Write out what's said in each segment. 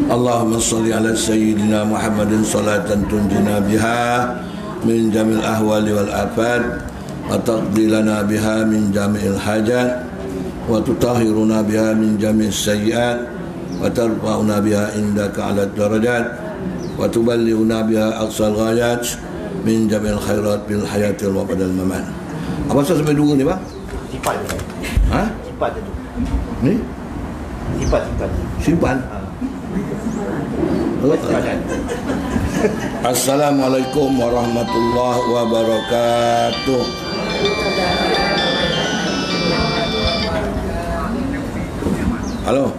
Allahumma salli ala sayyidina Muhammadin salatan tunjina biha min jamil ahwali wal afat wa taqdi lana biha min jami'il hajat wa tutahhiruna biha min jami'is sayyi'at wa tarfa'una biha indaka ala darajat wa tuballighuna biha aqsal ghayat min jami'il khairat bil hayati wa badal mamat. Apa sampai dua ni, Pak? Sifat. Ha? Sifat itu. Ni? Sifat. Simpan. Assalamualaikum warahmatullahi wabarakatuh. Halo.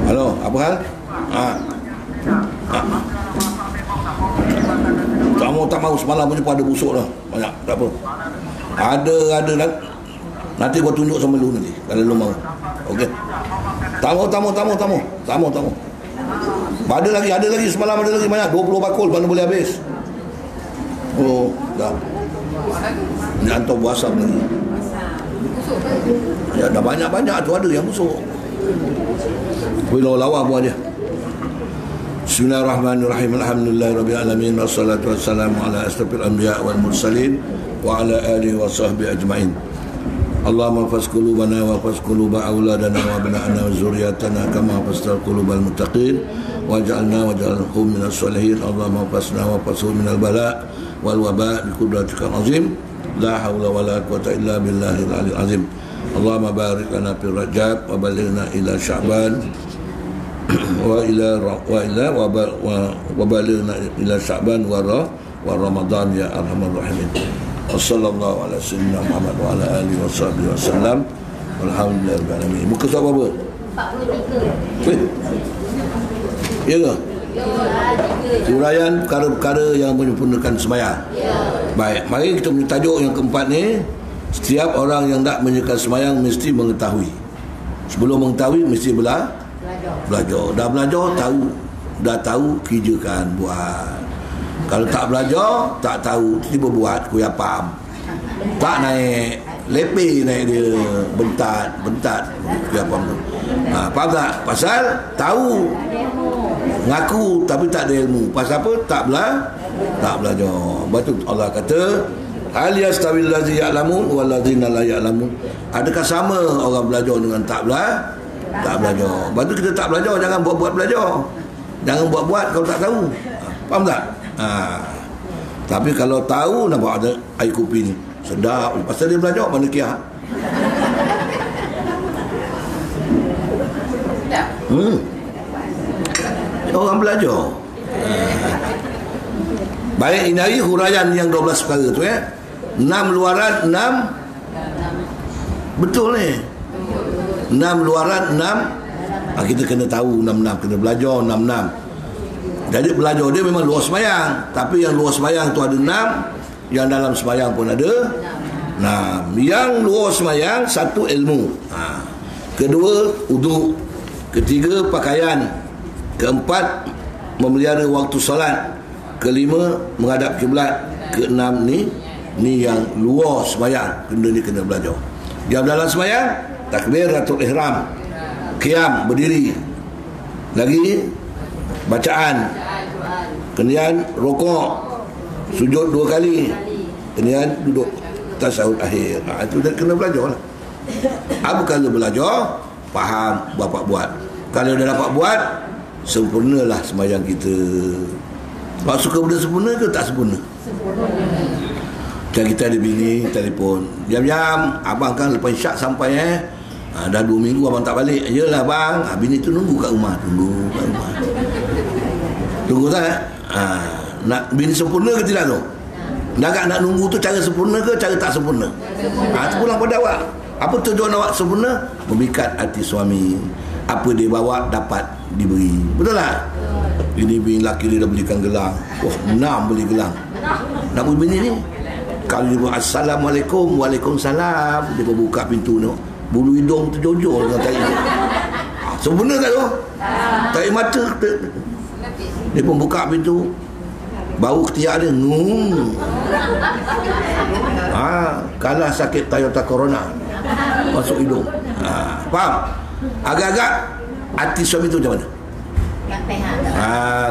Halo, apa hal? Kamu tak mahu semalam punya pada busuk dah. Banyak, tak apa. Ada nanti gua tunjuk sama lu nanti kalau lu mau. Okey. Tamu. Ada lagi semalam ada lagi banyak 20 bakul mana boleh habis. Oh, dah. Ni hantar WhatsApp lagi. Ya dah banyak tu ada yang busuk. Bila lawa buat dia. Bismillahirrahmanirrahim. Alhamdulillahirabbil alamin wassalatu wassalamu ala asyrafil anbiya wal mursalin wa ala alihi wa sahbihi ajmain. Allahumma fas qulubana wa fas quluba auladana wa abna'ana wa zurriyatana kama fastal qulubal muttaqin waj'alna waj'alhum minas solihin. Allahumma fasna wa fashum minal bala wal waba bi qudratikal azim la haula wala quwwata illa billahil aliyil azim. Allahumma barik lana fil rajab wa balighna ila sya'ban wa balighna ila sya'ban wa ramadan ya arhamar rahimin. Wassallallahu ala sayyidina Muhammad wa ala alihi wa sahbihi wasallam. Alhamdulillahirabbil alamin. Muka surat berapa? 43. Ya ke? Huraian perkara-perkara yang menyempurnakan sembahyang. Baik, mari kita punya tajuk yang keempat ni. Setiap orang yang nak menyelesaikan sembahyang mesti mengetahui. Sebelum mengetahui mesti belajar. Dah belajar dah tahu kerjakan buat. Kalau tak belajar, tak tahu, tiba buat kuya pam. Tak naik, lepe naik dia, bentat kuya pam tu. Faham tak? Pasal tahu, ngaku tapi tak ada ilmu. Pasal apa? Tak belajar. Betul Allah kata, hal yastawil ladzi ya'lamun wal ladzina la ya'lamun. Adakah sama orang belajar dengan tak belajar? Lepas tu kita tak belajar, jangan buat belajar. Jangan buat kalau tak tahu. Faham tak? Tapi kalau tahu nampak ada air kopi ni sedap, pasal dia belajar mana kia. Orang belajar. Baik, ini hari huraian yang 12 perkara tu 6 luaran 6. Betul ni 6 luaran 6. Kita kena tahu 6 kena belajar 6. Jadi belajar dia memang luar sembahyang, tapi yang luar sembahyang tu ada 6, yang dalam sembahyang pun ada 6. Yang luar sembahyang satu ilmu, kedua uduk, ketiga pakaian, keempat memelihara waktu solat, kelima menghadap kiblat, keenam ni yang luar sembahyang ni kena belajar. Yang dalam sembahyang takbiratul ihram, qiyam berdiri, lagi bacaan, kemudian rukuk, sujud 2 kali, kemudian duduk tasyahud akhir. Itu dah kena belajar lah. Apa kalau belajar faham bapak buat. Kalau dah dapat buat, sempurnalah sembahyang kita. Pak suka benda sempurna ke tak sempurna? Macam kita ada bini telefon, jam-jam abang kan lepas isyak sampai dah 2 minggu abang tak balik. Yelah bang, bini tu nunggu kat rumah. Tunggu tak? Nak bini sempurna ke tidak tu? Nak nunggu tu cara sempurna ke cara tak sempurna? Itu pulang pada awak. Apa tujuan awak sempurna? Memikat hati suami. Apa dia bawa dapat diberi. Betul tak? Ini bini lelaki dia dah belikan gelang. 6 beli gelang. Nak beri bini ni? Kalau dia buat Assalamualaikum, Waalaikumsalam, dia buka pintu tu, bulu hidung tu jojol dengan tahi. Sempurna tak tu? Tahi mata dia pun buka pintu, bau ketiak dia kalah sakit Toyota Corona masuk hidung. Faham? Agak-agak hati suami tu macam mana?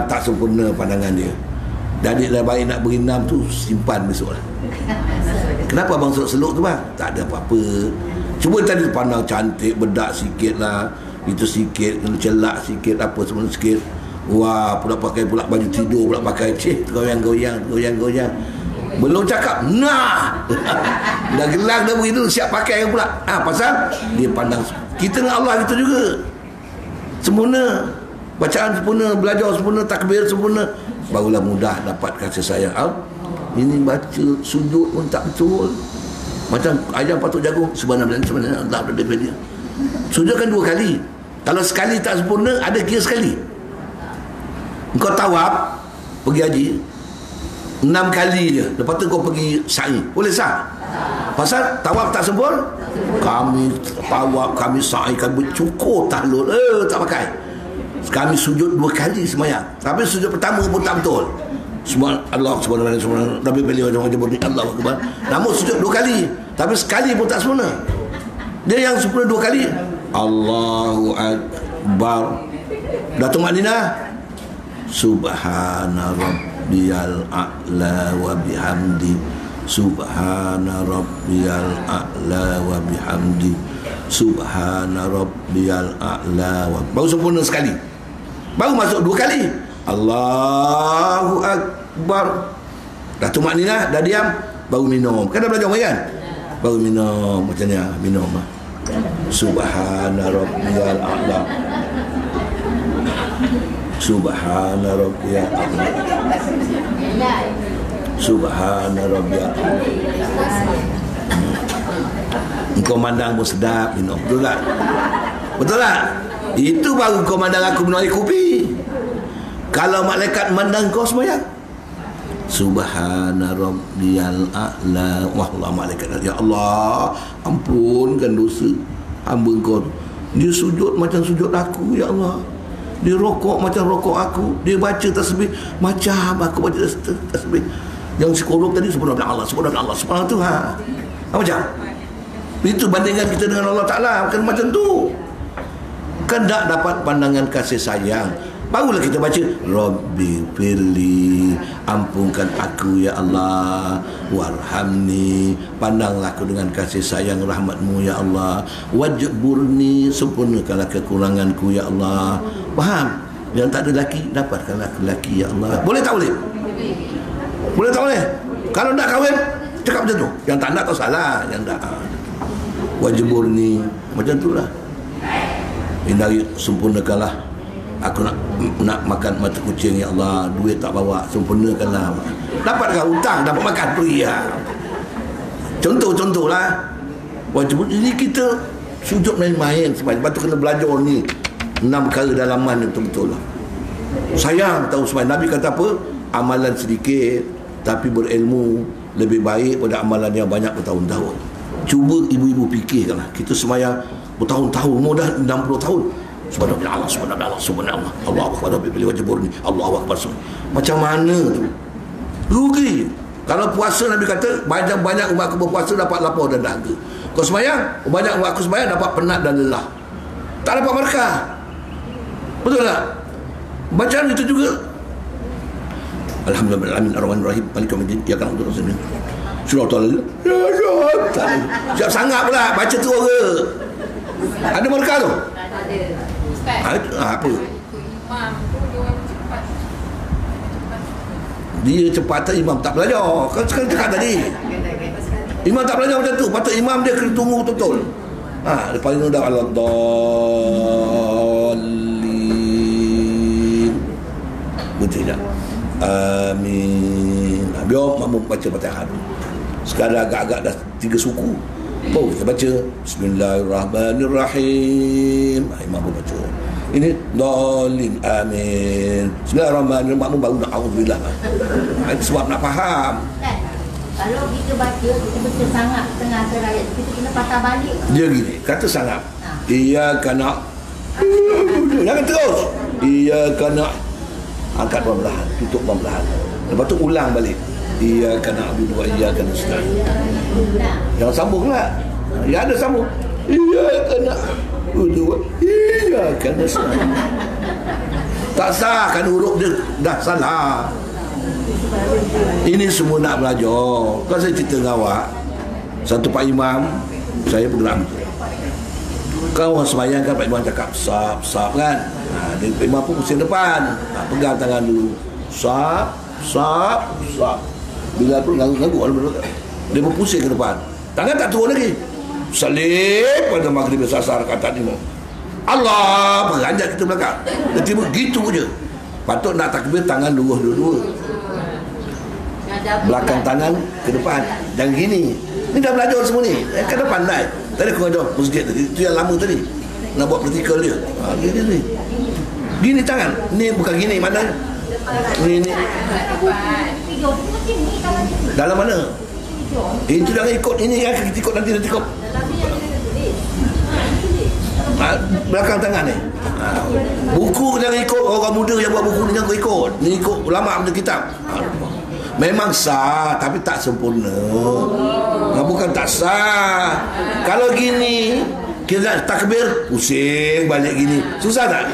Tak sempurna pandangan dia. Jadi dah baik nak berinam tu, simpan besok lah. Kenapa abang seluk-seluk tu bang? Tak ada apa-apa. Cuma tadi pandang cantik, bedak sikit lah, itu sikit, kena celak sikit, apa semua sikit. Wah, pula pakai pula baju tidur, pula pakai goyang-goyang. Belum cakap, nah. Dah gelang dah begitu, siap pakai pula. Pasal dia pandang. Kita dengan Allah itu juga. Sempurna. Bacaan sempurna, belajar sempurna, takbir sempurna, barulah mudah dapat kasih sayang. Ini baca sujud pun tak betul. Macam ayam patuk jagung, subhanallah Allah daripada dia. Sujud kan 2 kali. Kalau sekali tak sempurna, ada kira sekali. Engkau tawaf pergi haji 6 kali je, lepas tu kau pergi sa'i, boleh sah? Pasal tawaf tak sempurna. Kami tawaf, kami sa'i, kami bercukur tahlul, tak pakai. Kami sujud 2 kali semayang, tapi sujud pertama pun tak betul. Allah subhanahu wa ta'ala, Nabi beliau macam ni, Allah akbar. Namun sujud 2 kali, tapi sekali pun tak sempurna. Dia yang sempurna 2 kali. Allahu akbar. Datuk Madinah, subhana rabbiyal a'la wa bihamdi, subhana rabbiyal a'la wa bihamdi, subhana rabbiyal a'la wa. Baru sempurna sekali. Baru masuk 2 kali. Allahu akbar. Dah tu maknanya dah diam, baru minum. Kan dah belajar kan? Baru minum macam ni, minum. Subhana rabbiyal a'la. Subhana rabbiyal a'la. Subhana rabbiyal a'la. Engkau mandang pun sedap minum. Betul tak? Betul tak? Itu baru kau mandang aku minum air kopi. Kalau malaikat mandang kau sembahyang, subhana rabbiyal a'la. Wah, Allah malaikat, ya Allah, ampunkan dosa hamba kau. Dia sujud macam sujud aku, ya Allah. Dia rokok macam rokok aku. Dia baca tasbih macam aku baca tasbih. Yang psikolog tadi subhanallah Allah, subhanallah Allah, subhanallah Tuhan. Macam itu bandingkan kita dengan Allah Ta'ala. Bukan macam tu. Kan tak dapat pandangan kasih sayang, barulah kita baca Rabbi firli, ampunkan aku ya Allah, warhamni, pandanglah aku dengan kasih sayang rahmatmu ya Allah, wajburni, sempurnakanlah kekuranganku ya Allah. Faham? Yang tak ada laki, dapatkanlah laki ya Allah. Boleh tak boleh? Boleh tak boleh? Kalau nak kahwin, cakap macam tu. Yang tak nak kau salah. Yang tak, wajburni, macam tu lah. Hindari, sempurnakanlah aku nak makan mata kucing ya Allah, duit tak bawa, sempurnakanlah. Dapatkah hutang, dapat makan free ya. Contoh-contohlah. Wajib ini kita sujud main-main sebab tu kena belajar ni 6 perkara dalaman itu betul lah. Sayang tahu sebab Nabi kata apa? Amalan sedikit tapi berilmu lebih baik pada amalan yang banyak bertahun-tahun. Cuba ibu-ibu fikirkanlah, kita semayang bertahun-tahun, umur dah 60 tahun. Subhanallah, subhanallah, subhanallah. Allahu akbar, Rabbi pilih wajibur ni. Allahu akbar. Macam mana tu? Rugi. Kalau puasa Nabi kata banyak-banyak umat aku berpuasa dapat lapar dan dahaga. Kau sembahyang, banyak umat aku sembahyang dapat penat dan lelah. Tak dapat berkah. Betul tak? Bacaan itu juga. Alhamdulillah ar-Rahmanir Rahim Malik yaumiddin iyyaka na'budu wa iyyaka nasta'in. Surah Al-Taala. Siap sangat pula baca tu orang. Ada berkah tu? Ada. Apa? Dia cepat tak, imam tak belajar. Kan sekarang cakap tadi. Imam tak belajar macam tu. Patut imam dia kena tunggu betul-betul. Lepas itu dah al-dallin. Betul tak? Amin. Biar makmum baca Fatihah dulu. Sekarang agak-agak dah 3 suku. Oh, kita baca Bismillahirrahmanirrahim. Imam pun baca. Ini dallin, amin. Bismillahirrahmanirrahim. Makmum baru nak auzubillah. Itu sebab nak faham. Kan? Kalau kita baca, kita baca sangat tengah ayat, kita kena patah balik. Dia gini, kata sangat. Iyyaka nak. Jangan terus. Iyyaka nak. Angkat perlahan, tutup perlahan. Lepas tu ulang balik. Iyyaka na'budu wa iyyaka nasta'in. Jangan sambung lah. Ya ada sambung. Iyyaka na'budu wa kena sah. Tak sah kan, huruf dia dah salah. Ini semua nak belajar. Kalau saya cerita dengan awak, satu Pak Imam, saya bergerak. Kalau orang sembahyang kan Pak Imam cakap sap, sap kan. Dia Pak Imam pun pusing depan. Pegang tangan dulu. Sap, sap, sap. Bila pun ganggu-ganggu, dia berpusing ke depan. Tangan tak turun lagi. Salib pada maghrib sasar kata ni. Allah beranjak kita belakang. Dia tiba gitu je. Patut nak takbir tangan dua-dua. Belakang tangan ke depan. Jangan gini. Ni dah belajar semua ni. Ke depan naik. Tadi aku ada masjid tadi. Itu yang lama tadi. Nak buat praktikal dia. Gini ni. Gini tangan. Ni bukan gini mana? Ni. Dalam mana? Itu jangan ikut ini kan. Kita ikut nanti ikut. Belakang tangan ni. Buku jangan ikut orang muda yang buat buku ni, jangan ikut. Ni ikut ulama punya kitab. Memang sah tapi tak sempurna. Bukan tak sah. Kalau gini kita nak takbir pusing balik gini. Susah tak?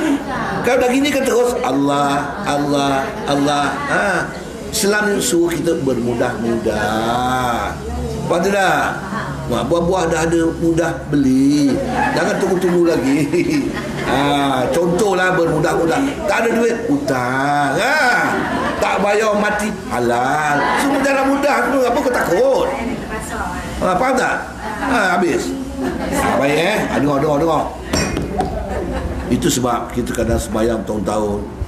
Kalau dah gini kan terus Allah, Allah, Allah. Islam suruh kita bermudah-mudah. Lepas tu dah buah-buah dah ada, mudah beli. Jangan tunggu-tunggu lagi. Contohlah bermudah-mudah. Tak ada duit, hutang. Tak bayar mati, halal. Semua jalan mudah. Apa kau takut? Faham tak? Habis. Baik dengar. Itu sebab kita kadang sembahyang tahun-tahun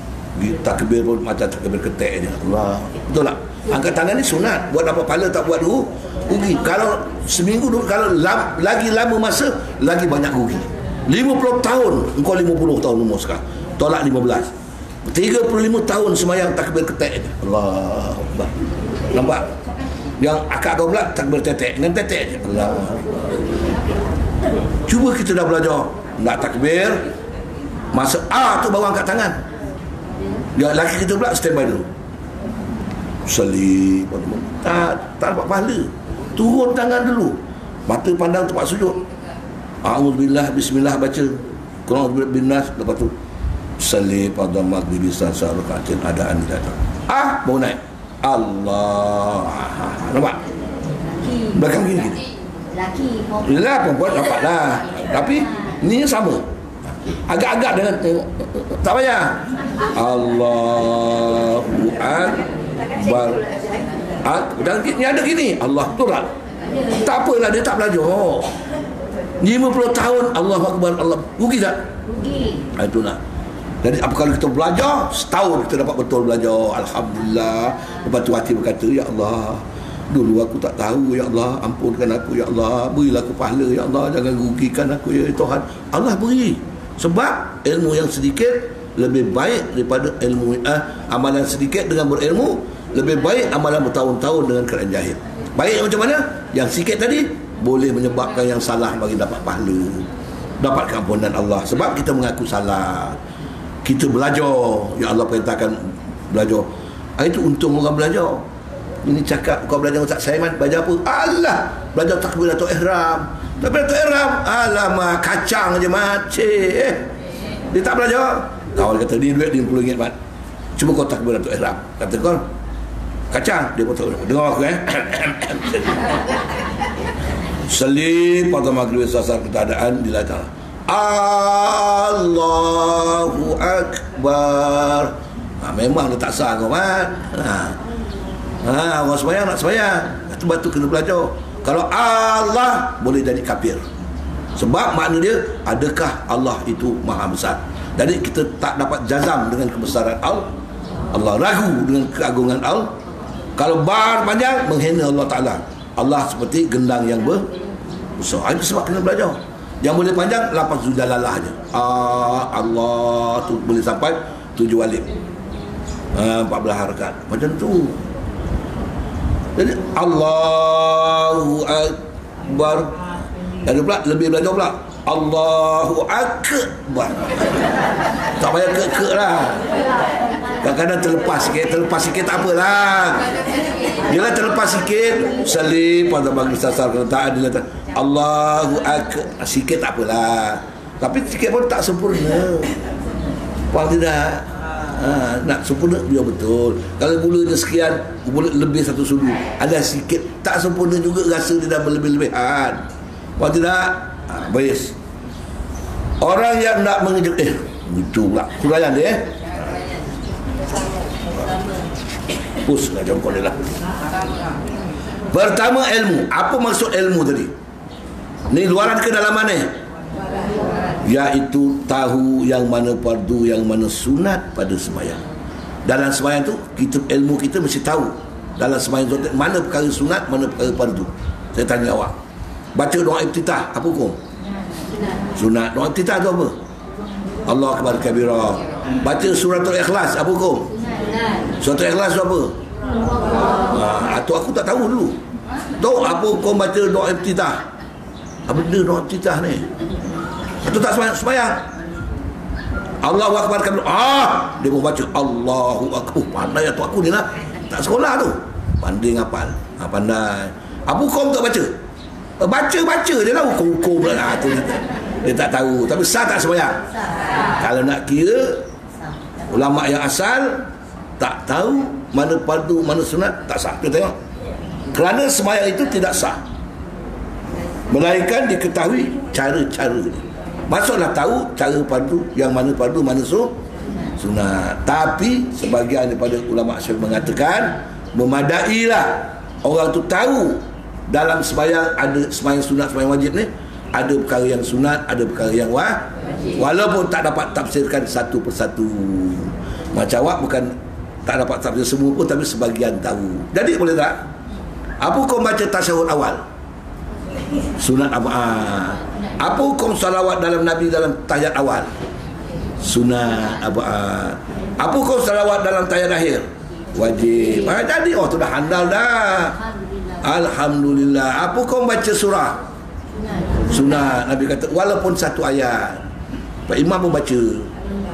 takbir pun macam takbir ketek je. Allah. Betul tak? Angkat tangan ni sunat. Buat apa pahala tak buat dulu, rugi. Kalau seminggu dulu, kalau lagi lama masa, lagi banyak rugi. 50 tahun, engkau 50 tahun umur sekarang, tolak 15, 35 tahun semayang takbir ketek je. Allah Akbar. Nampak? Yang akak kau pula takbir tetek dengan tetek je. Allah. Cuba kita dah belajar nak takbir, masa tu baru angkat tangan. Yang lelaki kita pula standby dulu. Salib. Tak dapat pahala. Turun tangan dulu. Mata pandang tempat sujud. A'udzubillah, bismillah baca. Qul binnas, lepas tu salib pada maghrib sasa rakaatin adaan datang. Baru naik. Allah. Nampak? Belakang gini. Lelaki perempuan dapatlah. Tapi ni sama. Agak-agak dengan tak payah. Allahu Akbar. Dan ni ada gini. Allah tu tak? Tak apalah, dia tak belajar. 50 tahun Allah Akbar, Allah. Rugi tak? Rugi. Itu nak. Jadi apa kalau kita belajar, setahun kita dapat betul belajar. Alhamdulillah. Lepas tu hati berkata, ya Allah, dulu aku tak tahu, ya Allah, ampunkan aku, ya Allah, berilah aku pahala, ya Allah, jangan rugikan aku, ya Tuhan. Allah beri. Sebab ilmu yang sedikit lebih baik daripada ilmu amalan sedikit dengan berilmu lebih baik amalan bertahun-tahun dengan keadaan jahil. Baik macam mana? Yang sikit tadi boleh menyebabkan yang salah bagi dapat pahala, dapat keampunan Allah. Sebab kita mengaku salah, kita belajar. Ya Allah perintahkan belajar. Itu untung orang belajar. Ini cakap kau belajar Ustaz Saiman, belajar apa? Allah, belajar takbiratul ihram. Takbiratul ihram, alamak, kacang je mat. Dia tak belajar. Kawan kata, ni duit RM50 mat. Cuba kau takbiratul ihram. Kata kau, kacang. Dia pun tahu. Dengar aku Salib pada maghrib sasar keadaan dilatar. Allahu Akbar. Memang dia tak sah kau mat. Orang sembahyang nak sembahyang. Itu batu kena belajar. Kalau Allah boleh jadi kafir. Sebab makna dia, adakah Allah itu maha besar. Jadi kita tak dapat jazam dengan kebesaran Allah. Ragu dengan keagungan Allah. Kalau bar panjang, menghina Allah Ta'ala. Allah seperti gendang yang besar. Itu sebab kena belajar. Yang boleh panjang, lapan sujalalah je. Allah tu boleh sampai 7 alif. 14 harakat. Macam tu. Jadi Allahu Akbar. Ada pula lebih belajar pula. Allahu Akbar. Tak payah ke lah. Kadang-kadang terlepas sikit tak apalah. Bila terlepas sikit, salib pada bagi sasar kenyataan dia Allahu Akbar. Sikit tak apalah. Tapi sikit pun tak sempurna. Faham tidak? Nak sempurna biar betul. Kalau gulanya sekian, boleh lebih satu sudu, ada sikit tak sempurna juga, rasa dia dah berlebih-lebihan. Faham tidak? Baik. Orang yang nak mengejar itu pula huraian dia. Pus nak jongkok dia lah. Pertama, ilmu. Apa maksud ilmu tadi? Ni luaran ke dalaman ni? Iaitu tahu yang mana fardu, yang mana sunat pada sembahyang. Dalam sembahyang tu kita, ilmu kita mesti tahu dalam sembahyang tu mana perkara sunat, mana perkara fardu. Saya tanya awak, baca doa iftitah apa hukum? Sunat. Doa iftitah tu apa? Allah akbar kabira. Baca suratul ikhlas apa hukum? Suratul ikhlas tu apa? Atau aku tak tahu dulu. Tahu apa hukum baca doa iftitah? Apa benda doa iftitah ni? Itu tak sembahyang. Allahu akbar kabir. Dia mau baca Allahu akbar. Pandai tu aku ni lah. Tak sekolah tu. Pandai ngapal. Pandai. Apa hukum tak baca? Baca je lah hukum-hukum lah. Dia tak tahu. Tapi sah tak sembahyang? Kalau nak kira, ulama yang asal tak tahu mana fardu, mana sunat, tak sah. Kita tengok. Kerana sembahyang itu tidak sah, melainkan diketahui cara-cara dia. Maksudlah tahu cara fardu, yang mana fardu, mana sunat. Tapi sebahagian daripada ulama Syafi'i mengatakan memadailah orang tu tahu dalam sembahyang ada sembahyang sunat, sembahyang wajib ni ada perkara yang sunat, ada perkara yang wajib, walaupun tak dapat tafsirkan satu persatu. Macam awak bukan tak dapat tafsir semua pun, tapi sebahagian tahu. Jadi boleh tak? Apa kau baca tasyahud awal? Sunat apa? Apa hukum salawat dalam Nabi dalam tahiyat awal? Sunat apa? Apa hukum salawat dalam tahiyat akhir? Wajib. Jadi tu dah handal dah. Alhamdulillah. Apa hukum baca surah? Sunat. Nabi kata walaupun satu ayat. Pak Imam pun baca.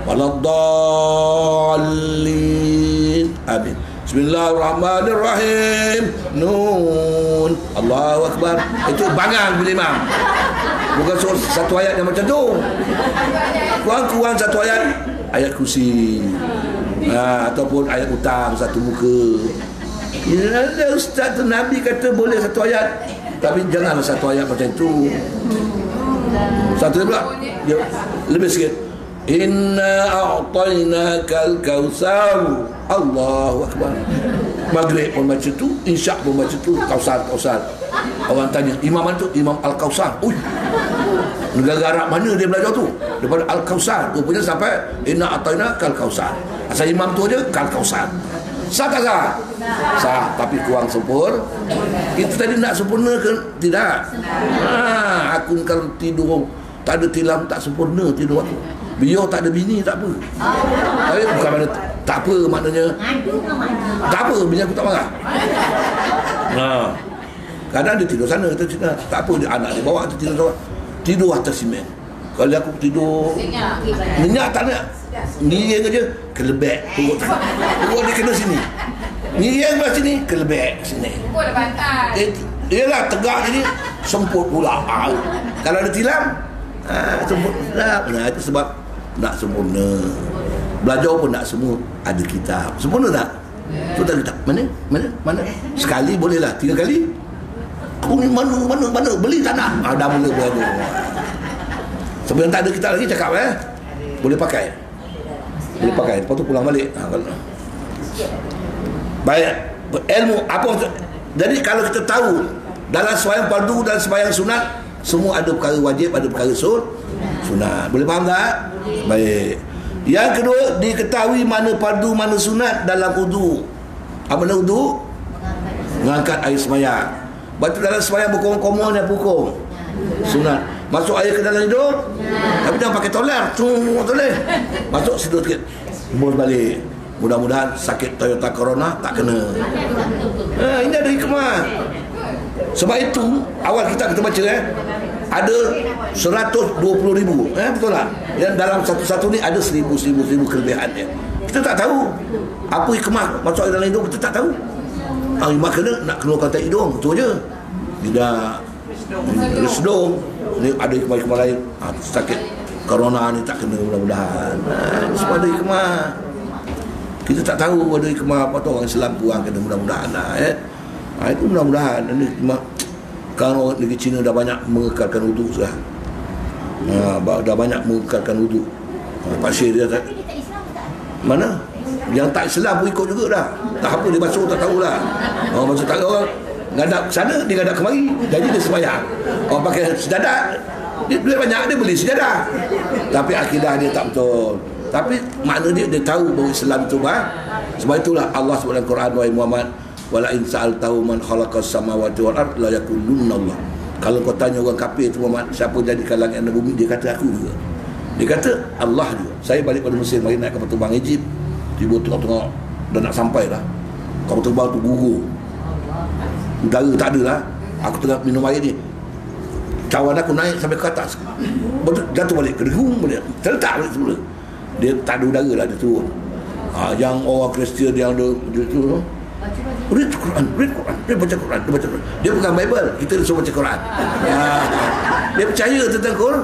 Waladdallin. Amin. Bismillahirrahmanirrahim. Nun. Allahu akbar. Itu bangang bila imam. Bukan satu ayat yang macam tu. Kurang-kurang satu ayat. Ayat kursi. Ataupun ayat hutang satu muka. Ya, Ustaz tu Nabi kata boleh satu ayat. Tapi janganlah satu ayat macam itu. Satu dia pula. Dia lebih sikit. Inna a'tainakal kautsar. Allahu akbar. Maghrib pun baca tu, Isyak pun baca tu, Kausar. Orang tanya, imam mana tu? Imam Al-Kausar. Negara Arab mana dia belajar tu? Daripada Al-Kausar. Rupanya sampai Inna a'tainakal kautsar. Asal imam tu aja Kal Kausar. Sah tak sah? Sah, tapi kurang sempurna. Itu tadi nak sempurna ke tidak? Aku kalau tidur tak ada tilam, tak sempurna tidur aku. Biar tak ada bini tak apa. Tapi bukan mana tak apa maknanya. Tak apa, bini aku tak marah. Kadang dia tidur sana, kita cakap tak apa, dia anak dia bawa dia tidur atas simen. Kalau aku tidur minyak tak nak. Ngiring aja kelebek turut dia kena sini. Ngiring belah sini kelebek sini. Ialah tegak sini semput pula. Kalau ada tilam semput pula. Itu sebab nak sempurna. Belajar pun tak semua ada kitab. Sempurna tak? Tu tak kitab. Mana? Sekali bolehlah, 3 kali. Aku ni mana beli tak nak. Dah mula belajar. Sebelum tak ada kitab lagi cakap boleh pakai. Lepas tu pulang balik. Baik. Ilmu apa maksud? Jadi kalau kita tahu dalam sembahyang fardu dan sembahyang sunat semua ada perkara wajib, ada perkara sunat. Boleh faham tak? Baik. Yang kedua, diketahui mana fardu, mana sunat dalam wudu. Apa mana wudu? Mengangkat air sembahyang. Baca dalam sembahyang berkomon-komon yang hukum. Sunat. Masuk air ke dalam hidung. Tapi jangan pakai toler. Toleh. Masuk sedut sikit. Bos balik. Mudah-mudahan sakit Toyota Corona tak kena. Ini ada hikmah. Sebab itu awal kita baca ada 120,000. Betul tak? Yang dalam satu-satu ni ada 1,000 kelebihannya. Kita tak tahu apa hikmah masuk air dalam hidung, kita tak tahu. Hikmah kena nak keluarkan tak hidung, betul je. Tidak sedung. Ni ada hikmah-hikmah lain. Sakit corona ni tak kena mudah-mudahan. Semua ada hikmah. Kita tak tahu ada hikmah apa tu orang Islam kurang kena mudah-mudahan itu mudah-mudahan. Ini kalau negeri Cina dah banyak mengekalkan wuduk sudah. Dah banyak mengekalkan wuduk. Pasir dia tak. Mana? Yang tak Islam pun ikut juga dah. Tak apa dia basuh tak tahulah. Basuh tak orang ngadak sana dia ngadak kemari. Jadi dia sembahyang. Orang pakai sejadah dia banyak dia beli sejadah. Tapi akidah dia tak betul. Tapi makna dia tahu bahawa Islam tu sebab itulah Allah sebut dalam Quran wahai Muhammad wala in sa'altahu man khalaqas samawati wal ard la yaqulunna Allah. Kalau kau tanya orang kafir tu Muhammad siapa jadikan langit dan bumi, dia kata aku juga. Dia kata Allah juga. Saya balik pada Mesir mari naik kapal terbang Egypt, tiba tengok-tengok dah nak sampai dah. Kapal terbang tu gugur. Udara tak ada lah. Aku tengah minum air ni. Cawan aku naik sampai ke atas. Jatuh balik, kedengung balik. Terletak balik semula. Dia tak ada udara lah, dia turun. Yang orang Kristian yang ada tu read Quran, dia baca Quran. Dia bukan Bible, kita suruh baca Quran. Dia percaya tentang Quran.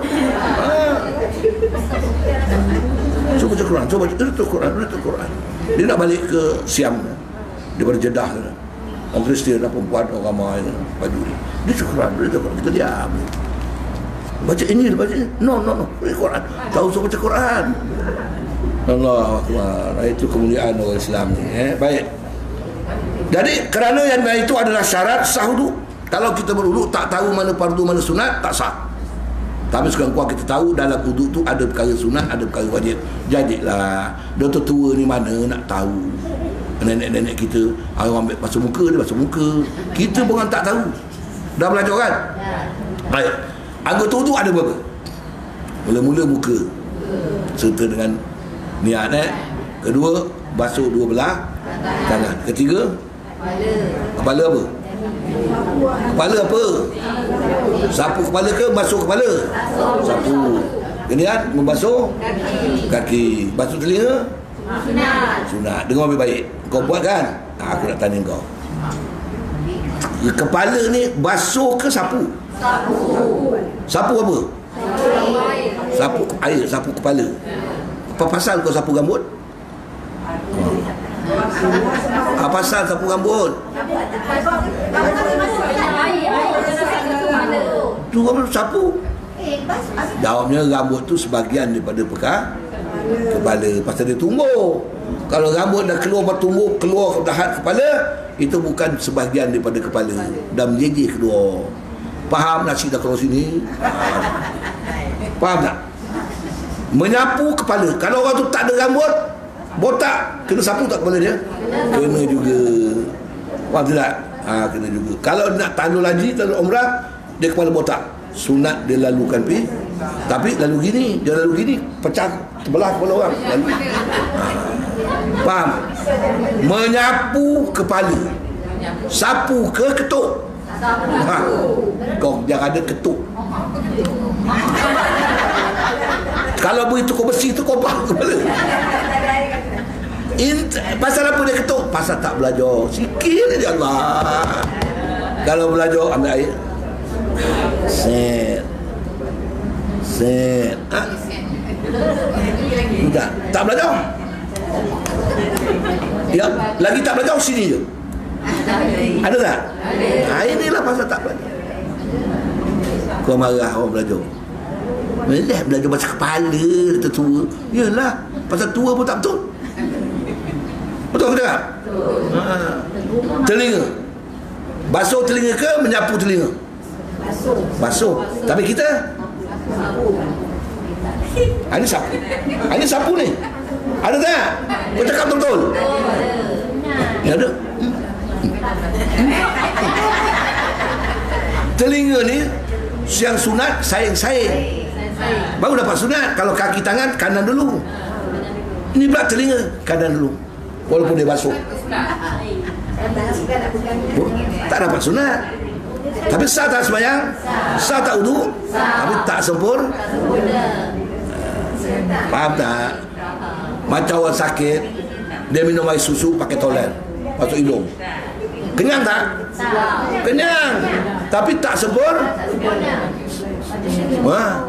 Suruh baca Quran, suruh baca Quran. Dia nak balik ke Siam daripada Jeddah. Orang Kristian, perempuan, orang ramai baju ni. Dia baca Quran, kita diam. Baca ini, no, baca Quran. Tahu suruh baca Quran. Allah Akbar. Itu kemuliaan orang Islam ni. Baik. Jadi kerana yang itu adalah syarat sah wudu. Kalau kita berwudu tak tahu mana fardu mana sunat, tak sah. Tapi sekarang kita tahu dalam wudu tu ada perkara sunat, ada perkara wajib. Jadilah doktor tua ni mana nak tahu. Nenek-nenek kita orang ambil basuh muka, dia basuh muka. Kita pun tak tahu. Dah belajar kan? Baik. Anggota wudu ada berapa? Mula-mula muka serta dengan niat. Kedua, basuh dua belah tangan. Ketiga, kepala apa? Kepala apa? Sapu kepala ke basuh kepala? Sapu. Kemudian membasuh kaki. Basuh telinga? Sunat. Dengar baik-baik. Kau buat kan? Aku nak tanya kau. Kepala ni basuh ke sapu? Sapu apa? Sapu air, sapu kepala. Apa pasal kau sapu rambut? Apa pasal sapu rambut? Tu rambut sapu. Jawabnya rambut tu sebahagian daripada kepala. Pasal dia tumbuh. Kalau rambut dah keluar bertumbuh, keluar dahat kepala, itu bukan sebahagian daripada kepala. Dah menjejih keluar. Faham nasi dah keluar sini? Faham tak? Menyapu kepala. Kalau orang tu tak ada rambut, botak, kena sapu tak kepala dia? Kena juga. Faham tak? Kena juga. Kalau nak tandu haji, tandu umrah, dia kepala botak. Sunat dia lalukan pi. Tapi lalu gini, dia lalu gini, pecah terbelah kepala orang. Lalu. Faham? Menyapu kepala. Sapu ke ketuk? Kau jangan ada ketuk. Kalau begitu kau bersih tu kau faham kepala. Pasal apa dia ketuk? Pasal tak belajar. Sikit je Allah. Kalau belajar ambil air. Set. Tak belajar. Ya, lagi tak belajar sini je. Ada tak? Inilah pasal tak belajar. Kau marah orang belajar. Belajar pasal kepala tertua. Yalah, pasal tua pun tak betul. Betul ke tak? Telinga. Basuh telinga ke menyapu telinga? Basuh. Tapi kita ini sapu. Ini sapu ni. Ada tak? Kau cakap betul-betul. Ya ada. Telinga ni yang sunat saing-saing. Baru dapat sunat. Kalau kaki tangan kanan dulu. Ini pula telinga kanan dulu. Walaupun dia basuh. Tak dapat sunat. Tapi sah tak sembahyang? Sah tak wudu? Tapi tak sempurna. Faham tak? Macam orang sakit, dia minum air susu pakai tolen, masuk hidung. Kenyang tak? Kenyang. Tapi tak sempurna.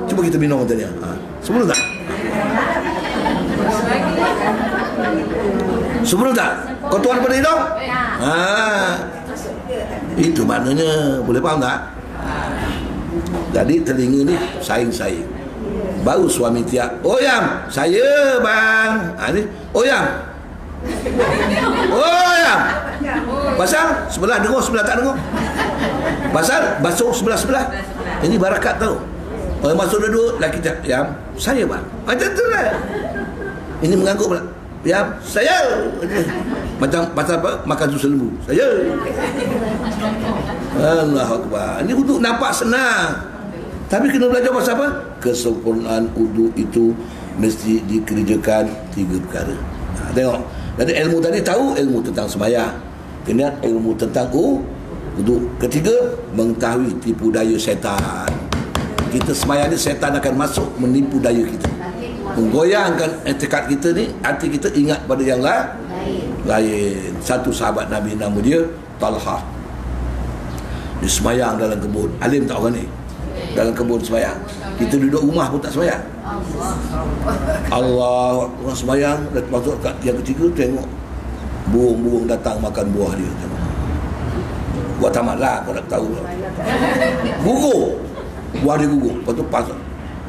Cuba kita minum tadi. Sebelum tak? Sebelum tak? Kau tuan pada hidung? Itu maknanya. Boleh faham tak? Jadi telinga ni saing-saing. Baru suami tiap, "Oyam, saya bang." Ni, "Oyam." "Oyam." Pasal sebelah dengar, sebelah tak dengar. Pasal basuh sebelah-sebelah. Ini barakat tau. Orang masuk duduk, lelaki cakap, "Yam, saya bang." Macam tu lah. Ini mengangguk pula, "Yam, saya." Macam pasal apa? Makan susu lembu. "Saya." Allahu Akbar. Ini wuduk nampak senang, tapi kena belajar pasal apa? Kesempurnaan wuduk itu mesti dikerjakan 3 perkara. Tengok. Jadi ilmu tadi tahu ilmu tentang sembahyang. Kemudian ilmu tentang wuduk. Ketiga, mengetahui tipu daya syaitan. Kita sembahyang ni, syaitan akan masuk menipu daya kita, menggoyangkan etikat kita ni, hati kita ingat pada yang lain. Satu sahabat Nabi, nama dia Talha. Dia sembahyang dalam kebun. Alim tak orang ni? Dalam kebun sembahyang. Kita duduk rumah pun tak sembahyang. Allah, orang sembahyang, masuk kat yang ketiga, tengok burung-burung datang makan buah dia. Tengok. Buat tamat lah, kau nak tahu. Gugur. Buah dia gugur. Lepas tu pasang.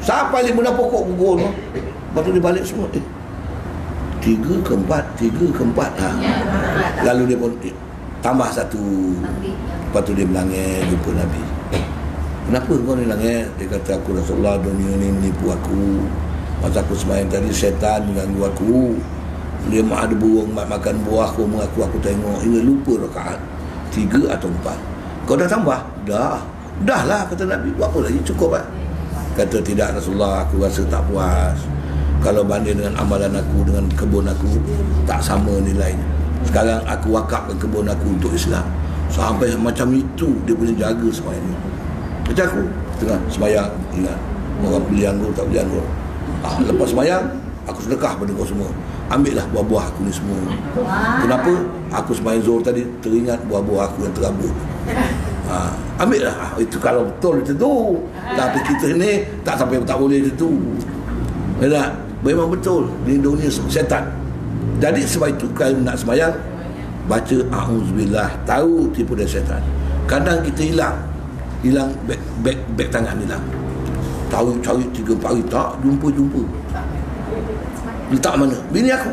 Sampai 5 pokok gugur tu. Lepas tu dia balik semua. 3 ke 4 ha. Lalu dia pun tambah 1. Lepas tu dia menangis jumpa Nabi. "Kenapa kau ni nangis?" Dia kata, "Aku Rasulullah, dunia ni menipu aku. Masa aku sembahyang tadi, syaitan mengganggu aku. Dia ada burung makan buah aku, mengaku aku tengok hingga lupa rakaat 3 atau 4. Kau dah tambah?" Dah lah, kata Nabi. "Buat apa lagi? Cukup lah." Kata, "Tidak Rasulullah, aku rasa tak puas. Kalau banding dengan amalan aku, dengan kebun aku, tak sama nilainya. Sekarang aku wakafkan kebun aku untuk Islam." Sampai macam itu dia punya jaga sembahyang ni. Macam aku tengah sembahyang, ingat orang beli anggur tak beli anggur. Lepas sembahyang, aku sedekah pada kau semua. Ambillah buah-buah aku ni semua. Kenapa? Aku sembahyang Zuhur tadi teringat buah-buah aku yang terabur. Ambillah. Itu kalau betul macam tu. Tapi kita ni tak sampai tak boleh macam tu. Tak? Memang betul lindungnya syaitan. Jadi sebab itu kalau nak sembahyang, baca a'udzubillah, tahu tipu daya syaitan. Kadang kita hilang beg tangan hilang. Cari 3-4 hari tak jumpa. Letak mana? Bini aku.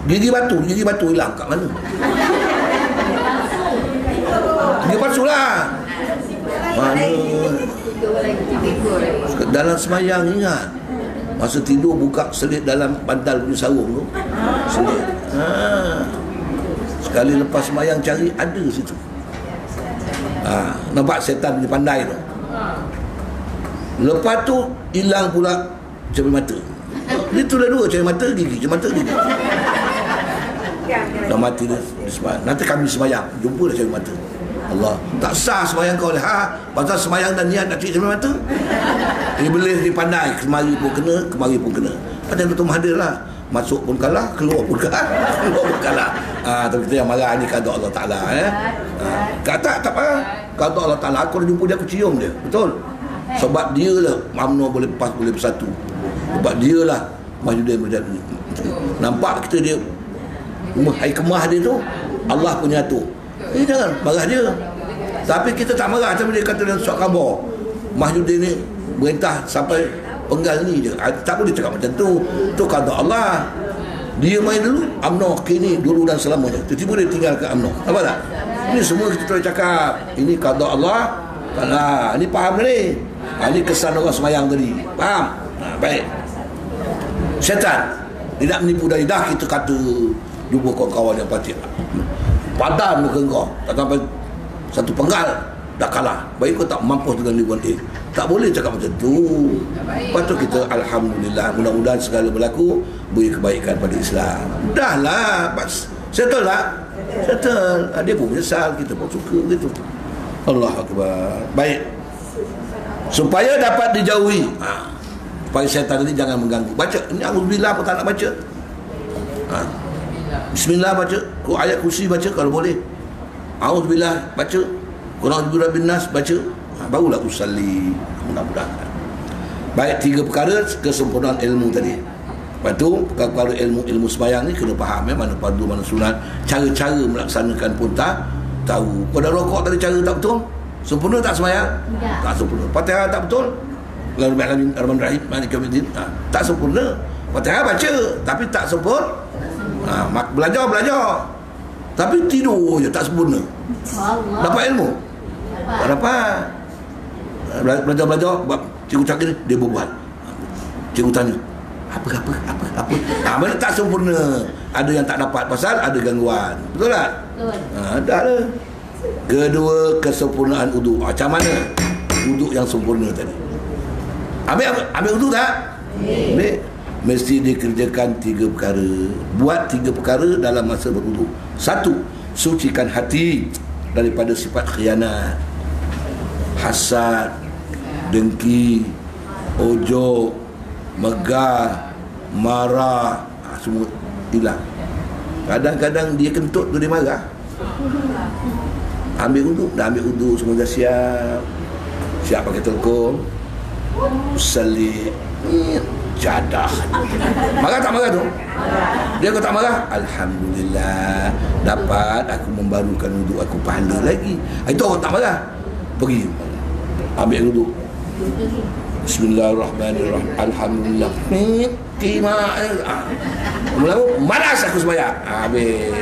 Gigi batu hilang kat mana? Gigi palsu lah. Mana? Dalam semayang ingat, masa tidur buka selit dalam bantal punya sarung tu. Selit. Sekali lepas semayang cari, ada situ. Nampak setan punya pandai tu. Lepas tu hilang pula cermin mata. Itulah 2, cermin mata, gigi. Dah mati dia semayang. Nanti kami semayang, jumpa dah cermin mata. Allah, tak sah semayang kau ni. Pasal semayang dan niat nak cari cermin mata. Ini boleh dipandai, kemari pun kena. Macam Dr. Mahathir lah. Masuk pun kalah, keluar pun kalah. Tapi kita yang marah ni kata Allah Ta'ala. Kata tak apa. Kata Allah Ta'ala, aku dah jumpa dia, aku cium dia. Betul. Sebab dia lah UMNO boleh bersatu. Sebab dia lah Majuddin berjaya. Nampak kita dia hikmah dia tu, Allah punya tu. Jangan marah dia. Tapi kita tak marah. Tapi dia kata dalam surat khabar, Majuddin ni perintah sampai penggal ni je. Tak boleh cakap macam tu. Tu kata Allah. Dia main dulu UMNO, kini dulu dan selamanya. Tiba-tiba dia tinggalkan UMNO. Apa tak? Ini semua kita terus cakap. Ini kata Allah. Ini faham ni. Ini kesan orang semayang tadi. Faham? Baik. Syaitan tidak menipu daya. Dah kita kata jumpa kawan-kawan yang pati padan muka kau, tak sampai satu penggal dah kalah. Baik kau tak mampus dengan lingkungan tak boleh cakap macam tu. Lepas tu kita alhamdulillah, mudah-mudahan segala berlaku beri kebaikan pada Islam. Dah lah, settle lah. Settle. Dia pun menyesal, kita pun suka gitu. Allahu Akbar. Baik. Supaya dapat dijauhi, supaya syaitan tadi jangan mengganggu. Baca ini auzubillah, apa tak nak baca? Bismillah baca, ayat kursi baca kalau boleh. Auzubillah baca, Qul a'udzu birabbin nas baca. Barulah usalli. Mudah-mudahan. Baik, 3 perkara kesempurnaan ilmu tadi. Lepas tu perkara ilmu sembahyang ni kena faham mana fardu mana sunat, cara-cara melaksanakan pun tak tahu. Kau dah rokok tadi cara tak betul, sempurna tak sembahyang? Tak sempurna. Fatihah tak betul, lalu Bismillahirrahmanirrahim Ar-Rahmanir-Rahim Maliki Yaumiddin, tak sempurna. Fatihah baca tapi tak sempurna. Belajar tapi tidur je tak sempurna. Dapat ilmu? Tak dapat. Belajar cikgu cakap ni dia berbual. Cikgu tanya apa mana tak sempurna. Ada yang tak dapat pasal ada gangguan. Betul tak? Betul. Dah lah. Kedua, kesempurnaan wudu. Macam mana wudu yang sempurna tadi? Ambil wudu tak? Ambil. Mesti dikerjakan 3 perkara. Buat 3 perkara dalam masa berwudu. 1. Sucikan hati daripada sifat khianat, hasad, dengki, ojok, megah, marah, semua hilang. Kadang-kadang dia kentut tu dia marah. Ambil wudu, dah ambil wudu semua dah siap. Siap pakai telkom. Salih jadah. Marah tak marah tu? Dia kata tak marah, alhamdulillah dapat aku membarukan wudu aku, pahala lagi. Itu orang tak marah. Pergi ambil wudu. Bismillahirrahmanirrahim. Alhamdulillah. Malas aku sembahyang. Habis.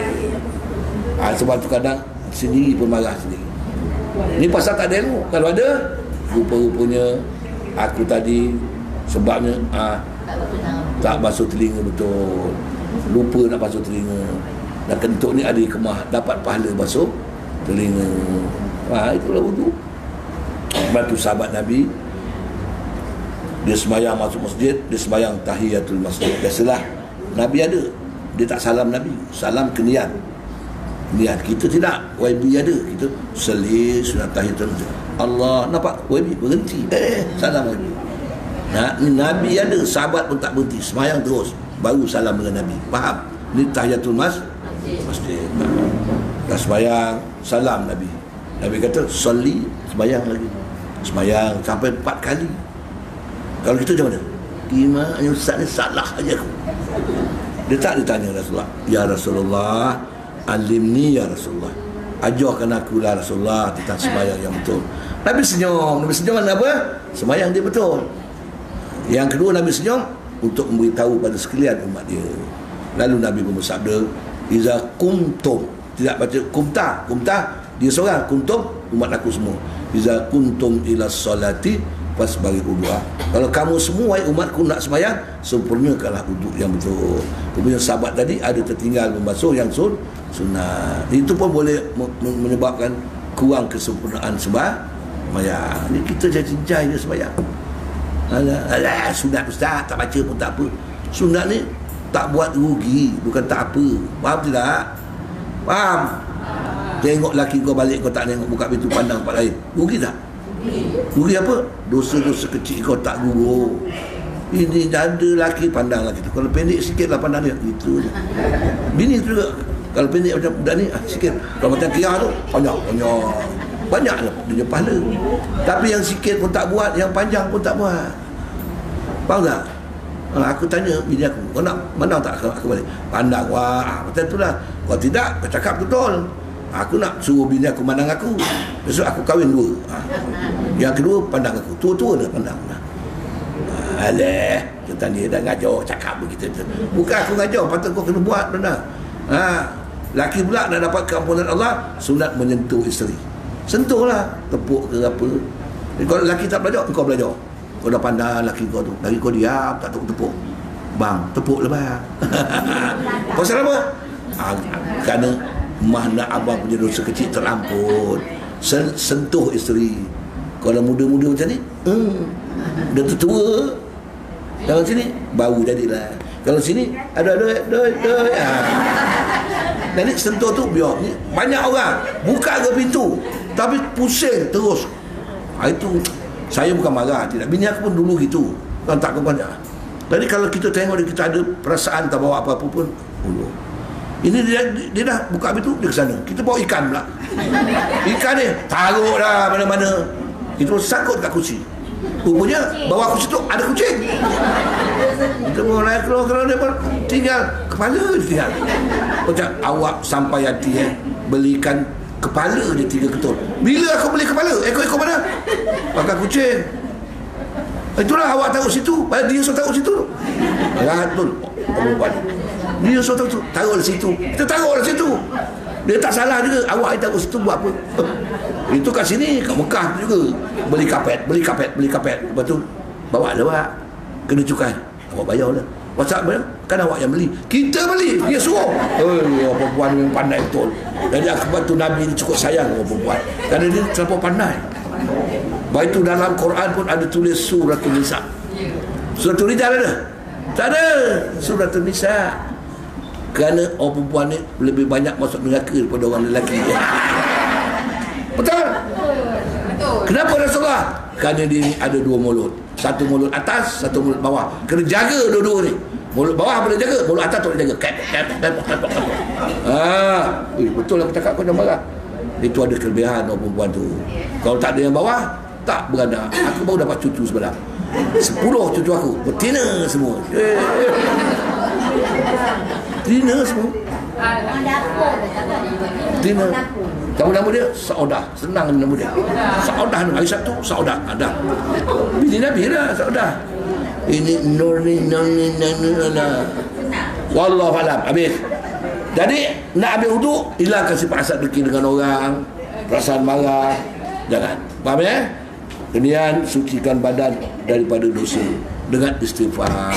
Sebab tu kadang sendiri pun marah sendiri. Ini pasal tak ada ilmu. Kalau ada, rupa-rupanya aku tadi sebabnya tak basuh telinga betul, lupa nak basuh telinga, dan kentut ni ada kemah, dapat pahala basuh telinga. Itulah wudu. Bantu sahabat Nabi, dia sembahyang masuk masjid, dia sembahyang tahiyatul masjid. Biasalah Nabi ada, dia tak salam Nabi, salam ke niat. Kita tidak, YB ada, kita selis sunat tahiyatul masjid. Allah, nampak YB berhenti, salam lagi. Nabi ada, sahabat pun tak berhenti, sembahyang terus, baru salam dengan Nabi. Faham? Ini tahiyatul masjid. Dah sembahyang, salam Nabi. Nabi kata, sali, sembahyang lagi. Sembahyang sampai 4 kali. Kalau kita macam mana? Gimana Ustaz ni salah aja aku. Dia tak ditanya Rasulullah, ya Rasulullah, alimni ya Rasulullah, ajarkan aku lah Rasulullah tentang sembahyang yang betul. Nabi senyum. Nabi senyum apa? Sembahyang dia betul. Yang kedua, Nabi senyum untuk memberitahu pada sekalian umat dia. Lalu Nabi pun bersabda, iza kuntum, tidak baca kumta dia seorang, kuntum umat aku semua, iza kuntum ila salati fasbaghi wudu'a. Kalau kamu semua umatku nak sembahyang, sempurnakanlah wudu yang betul. Kemudian sahabat tadi ada tertinggal membasuh yang sunat. Itu pun boleh menyebabkan kurang kesempurnaan sembahyang. Ni kita jajai je sembahyang. Alah, sunat Ustaz tak baca pun tak apa. Sunat ni tak buat rugi, bukan tak apa. Faham tidak? Faham? Tengok laki kau balik, kau tak tengok buka pintu pandang tempat lain, rugi tak? Rugi apa? Dosa-dosa kecil kau tak gugur. Ini ada laki, pandang laki tu. Kalau pendek sikit lah pandang dia, itu je. Bini tu juga, kalau pendek macam budak ni, sikit. Kalau macam Kia tu, banyak lah dia pahala. Tapi yang sikit pun tak buat, yang panjang pun tak buat. Faham tak? Aku tanya bini aku, kau nak pandang tak aku balik? Pandang, wah, macam itulah. Kalau tidak, kau cakap betul. Aku nak suruh bini aku pandang aku, besok aku kahwin 2. Yang kedua pandang aku, tua-tua dah pandang. Alah, kita ni dah ngajar cakap begitu. Bukan aku ngajar, patut kau kena buat pandang. Laki pula nak dapat keampunan Allah, sunat menyentuh isteri. Sentuhlah, tepuk ke apa. Kalau lelaki tak belajar, kau belajar. Kau dah pandang lelaki kau tu, lagi kau diam, tak tepuk-tepuk. Bang, tepuk lah bang. Pasal apa? Kerana nak abang punya dosa kecil terampun. Sentuh isteri. Kalau muda-muda macam ni, dah tertua, dalam sini baru jadilah. Kalau sini ada. Jadi sentuh tu biar ni banyak orang buka ke pintu tapi pusing terus. Itu saya bukan marah, tidak. Bini aku pun dulu gitu, kan tak banyak. Jadi kalau kita tengok kita ada perasaan tak bawa apa-apa pun, ini dia dah buka pintu, dia ke sana. Kita bawa ikan pula. Ikan ni taruh dah mana-mana. Itu sangkut kat kursi. Rupanya bawah aku situ ada kucing. Kita mulai keluar dia tinggal kepala dia tinggal. Macam awak sampai hati belikan kepala dia 3 ketul. Bila aku beli kepala? Ekor-ekor mana? Pakai kucing. Itulah awak taruh situ. Dia suruh taruh situ. Betul. Dia suruh taruh di situ. Kita taruh di situ. Dia tak salah juga. Awak taruh situ buat apa? Itu kat sini, kat Mekah juga. Beli kapet. Lepas tu bawa lah awak. Kena cukai. Awak bayar lah. WhatsApp bayar. Kan awak yang beli. Kita beli. Dia suruh. Orang perempuan memang pandai betul. Jadi akibat tu Nabi ni cukup sayang orang perempuan. Kerana dia terlalu pandai. Baik itu dalam Quran pun ada tulis Suratul Nisa. Suratul Rijal ada? Tak ada. Suratul Nisa. Kerana orang perempuan ni lebih banyak masuk neraka daripada orang lelaki. Betul? Kenapa Rasulullah? Kerana dia ni ada 2 mulut. Satu mulut atas, satu mulut bawah. Kena jaga dua-dua ni. Mulut bawah boleh jaga, mulut atas tak boleh jaga. Betul lah aku cakap, kau jangan marah. Itu ada kelebihan orang perempuan tu. Kalau tak ada yang bawah, tak beranak. Aku baru dapat cucu sebelah 10 cucu aku betina semua. Betina semua. Betina. Nama dia Saudah. Senang nama dia. Saudah. Hari Sabtu Saudah. Ada. Bini Nabi lah Saudah. Ini Nurni. Wallahu alam. Habis. Jadi nak ambil wuduk, hilangkan sifat hasad dengki dengan orang, perasaan marah. Jangan. Faham ya? Kemudian sucikan badan daripada dosa dengan istighfar.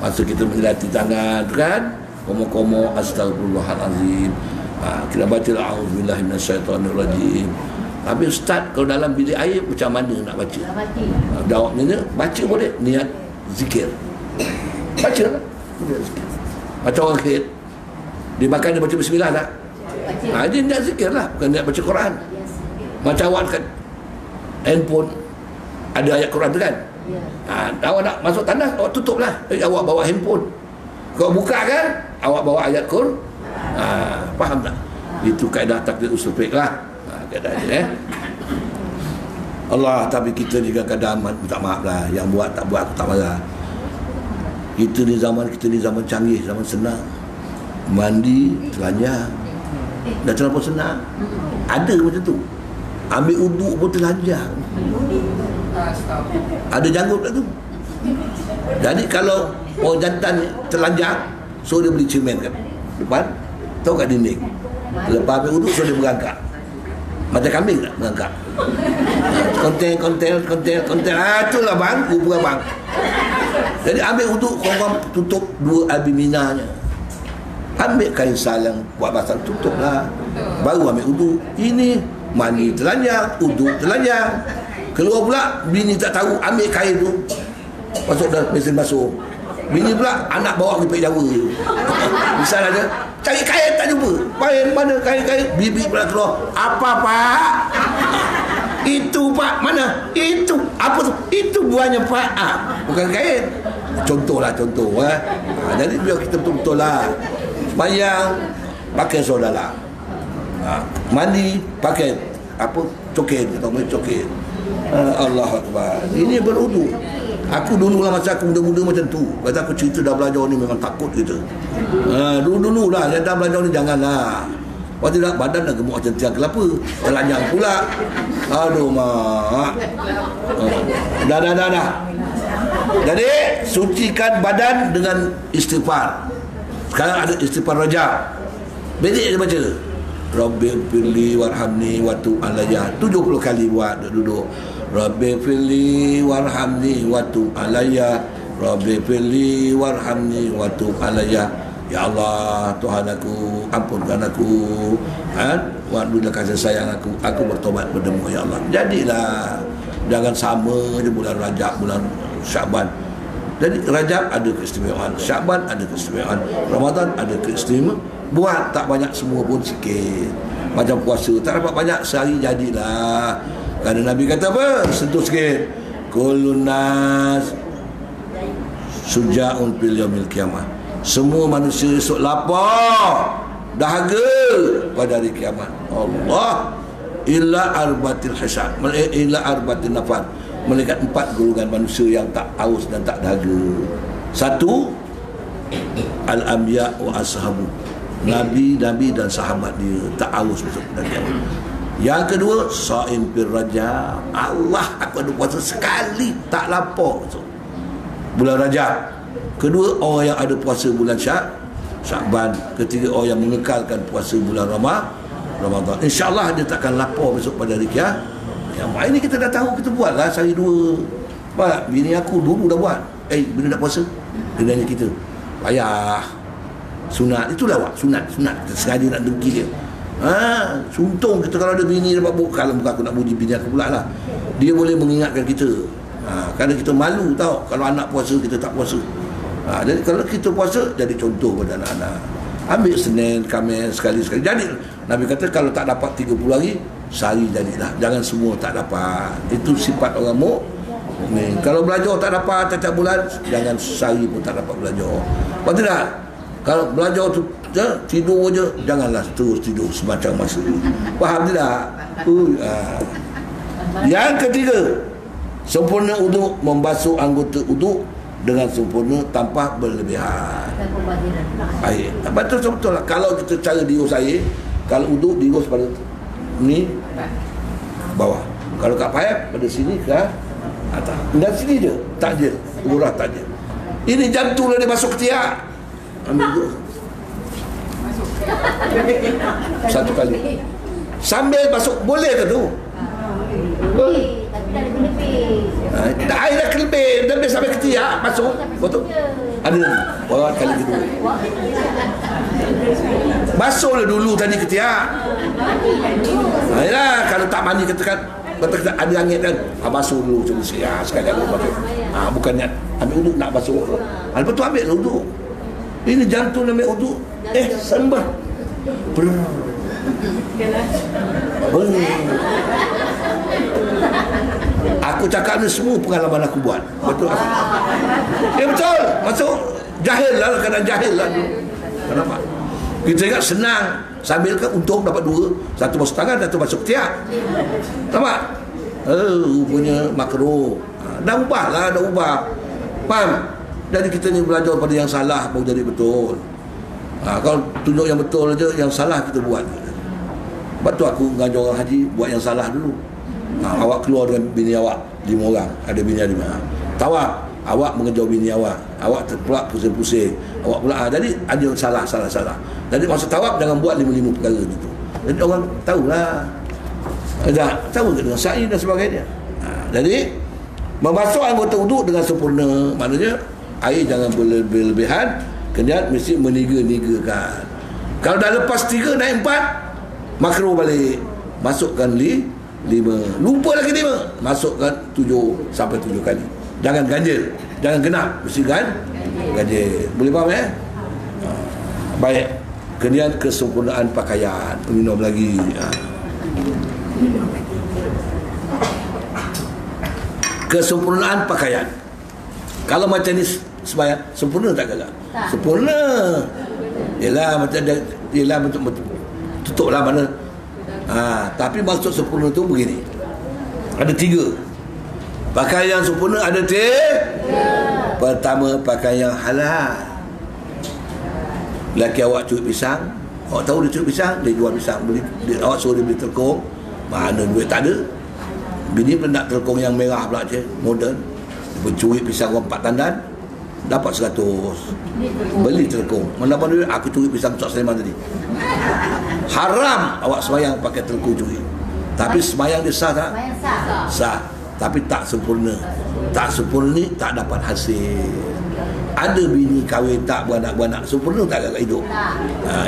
Masa kita menjelati tangan kan, komo-komo astagfirullahalazim. Kita baca a'udzubillahi minasyaitonirrajim. Habis ustaz kalau dalam bilik air macam mana nak baca? Dawak ni baca boleh, niat zikir. Baca lah. Macam orang khid. Dia makan dia baca bismillah tak? Dia niat zikir lah, bukan niat baca Quran. Macam awak dekat handphone ada ayat Quran tu kan? Awak nak masuk tandas, awak tutup lah. Awak bawa handphone. Kau buka kan, awak bawa ayat Quran. Faham tak? Itu kaedah takdir usul fiqh lah. Kaedah dia Allah, tapi kita ni kadang-kadang minta maaf lah. Yang buat tak buat aku tak marah. Kita ni zaman canggih, zaman senang. Mandi, telanjang. Dah terlalu senang. Ada macam tu. Ambil uduk pun telanjang. Ada janggut kat tu. Jadi kalau orang jantan telanjang, so dia beli cemen kat depan, tahu kat dinding. Lepas ambil uduk, so dia berangkat. Macam kambing tak berangkat. Konten. Itulah bang, hubungan bang. Jadi ambil uduk, korang tutup 2 abi minanya. Ambil kain salang buat basah, tutup lah. Baru ambil uduk. Ini mandi telanjang, uduk telanjang. Keluar pula, bini tak tahu, ambil kain tu, masuk dalam mesin basuh. Bini pula anak bawa pergi Jawa. Misalnya dia cari kain tak jumpa. Kain mana kain? Bibi pula keluar. Apa pak? Itu pak mana? Itu apa tu? Itu buahnya pak. Bukan kain. Contoh. Jadi biar kita betul-betul lah. Sembahyang pakai saudara. Mandi pakai apa? Coket atau coket. Allah Akbar. Ini berwudu. Aku dulu lah masa aku muda-muda macam tu. Kata aku cerita dah belajar ni memang takut kita. Dulu lah yang dah belajar ni janganlah. Lepas tu badan dah gemuk macam tiang kelapa. Telanjang pula. Aduh mak. Dah. Jadi sucikan badan dengan istighfar. Sekarang ada istighfar Rajab. Bedek dia baca. Rabbi firli warhamni wa tub alayya. 70 kali buat duduk. Rabbi firli warhamni wa tub alayya. Rabbi firli warhamni wa tub alayya. Ya Allah, Tuhan aku, ampunkan aku. Bila kasih sayang aku bertobat padamu ya Allah. Jadilah. Jangan sama je bulan Rajab, bulan Syaban. Jadi Rajab ada keistimewaan, Syaban ada keistimewaan, Ramadan ada keistimewaan. Buat tak banyak, semua pun sikit. Macam puasa, tak dapat banyak, sehari jadilah. Kerana Nabi kata apa? Sentuh sikit. Kullun nas suja'un fil yaumil qiyamah. Semua manusia esok lapar, dahaga pada hari kiamat. Allah illa arbatil hisab, illa arbatil nafar. Malaikat 4 golongan manusia yang tak haus dan tak dahaga. Satu, Al-Anbiya wa Ashabu, Nabi-Nabi dan sahabat dia tak haus masuk pada kiamat. Yang kedua, Saim fir Rajab, Allah aku ada puasa sekali tak lapar masuk bulan Rajab. Kedua, orang yang ada puasa bulan Syakban. Ketiga, orang yang mengekalkan puasa bulan Ramadan. InsyaAllah dia takkan lapar besok pada hari kiamat. Yang ini kita dah tahu, kita buatlah sehari dua. Pak, bini aku dulu dah buat. Bila nak puasa? Dia nanya kita, payah. Sunat, itulah awak, sunat. Kita sengaja nak dengki dia. Suntung kita kalau ada bini dapat buka. Kalau bukan aku nak puji bini aku pula lah. Dia boleh mengingatkan kita. Kadang kita malu tau kalau anak puasa kita tak puasa. Jadi kalau kita puasa, jadi contoh pada anak-anak. Ambil Senin, Khamis, sekali-sekali. Jadi Nabi kata kalau tak dapat 30 hari, sehari jadilah. Jangan semua tak dapat. Itu sifat orang mukmin. Kalau belajar tak dapat tiap bulan, jangan sehari pun tak dapat belajar. Lepas tu tak? Kalau belajar tu tidur je, janganlah terus tidur semacam masa tu. Faham tidak? Yang ketiga, sempurna uduk, membasuh anggota uduk dengan sempurna tanpa berlebihan. Air. Betul lah. Kalau kita cara diurus air, kalau uduk diurus pada ni bawah. Kalau kat payap pada sini ke atas. Dan sini je, takjil, urah takjil. Ini jantung dia masuk ketiak. Ambil dulu. Satu kali. Sambil masuk boleh ke tu? Tapi dah lebih-lebih. Air dah kelebih, lebih sampai ketiak masuk. Betul? Ada orang kali kedua. Basuh dulu tadi ketiak. Yalah, kalau tak mandi katakan ada angin kan, basuh dulu macam ni sekali aku pakai. Bukan niat ambil uduk nak basuh. Lepas tu ambil uduk. Ini jantung ambil uduk. Sembah. Aku cakap ni semua pengalaman aku buat. Betul aku. Betul. Masuk jahil lah, kadang jahil lah. Kenapa? Kita ingat senang. Sambil kan untung dapat dua. Satu masuk tangan, satu masuk ketiak. Nampak? Rupanya makro. Dah ubah lah, dah ubah. Faham? Jadi kita ni belajar pada yang salah baru jadi betul. Kalau tunjuk yang betul je, yang salah kita buat. Sebab tu aku mengajar orang haji, buat yang salah dulu. Awak keluar dengan bini awak 5 orang, ada bini 5. Tawaf, awak mengejar bini awak pula pusing-pusing, awak pula jadi ada salah. Jadi masa tawaf jangan buat 5 perkara itu. Jadi orang tahulah. Dah tahu ke dengan sa'i dan sebagainya. Jadi membasuh anggota wuduk dengan sempurna, maknanya air jangan berlebihan, kemudian mesti meniga-nigakan. Kalau dah lepas 3 naik 4, makruh balik. Masukkan 5, lupa lagi 5, masukkan 7 sampai 7 kali. Jangan ganjil, jangan genap, mesti ganjil. Boleh faham baik. Kemudian kesempurnaan pakaian, minum lagi. Kesempurnaan pakaian. Kalau macam ni sembahyang sempurna tak agak? Sempurna. Yalah macam dia betul tutuplah mana. Tapi maksud sempurna tu begini. Ada 3. Pakaian sempurna ada 3. Pertama, pakaian halal. Laki awak curi pisang, awak tahu dia curi pisang, dia jual pisang, awak suruh dia beli telkong, mana duit tak ada. Bini pun nak telkong yang merah pula je, moden. Dia curi pisang orang 4 tandan, dapat 100. Beli telkong. Mana duit? Aku curi pisang Cok Sulaiman tadi. Haram awak semayang pakai telkong curi. Tapi semayang dia sah tak? Sah. Tapi tak sempurna. Tak sempurna ni tak dapat hasil. Ada bini kahwin tak beranak-beranak, sempurna tak agak hidup?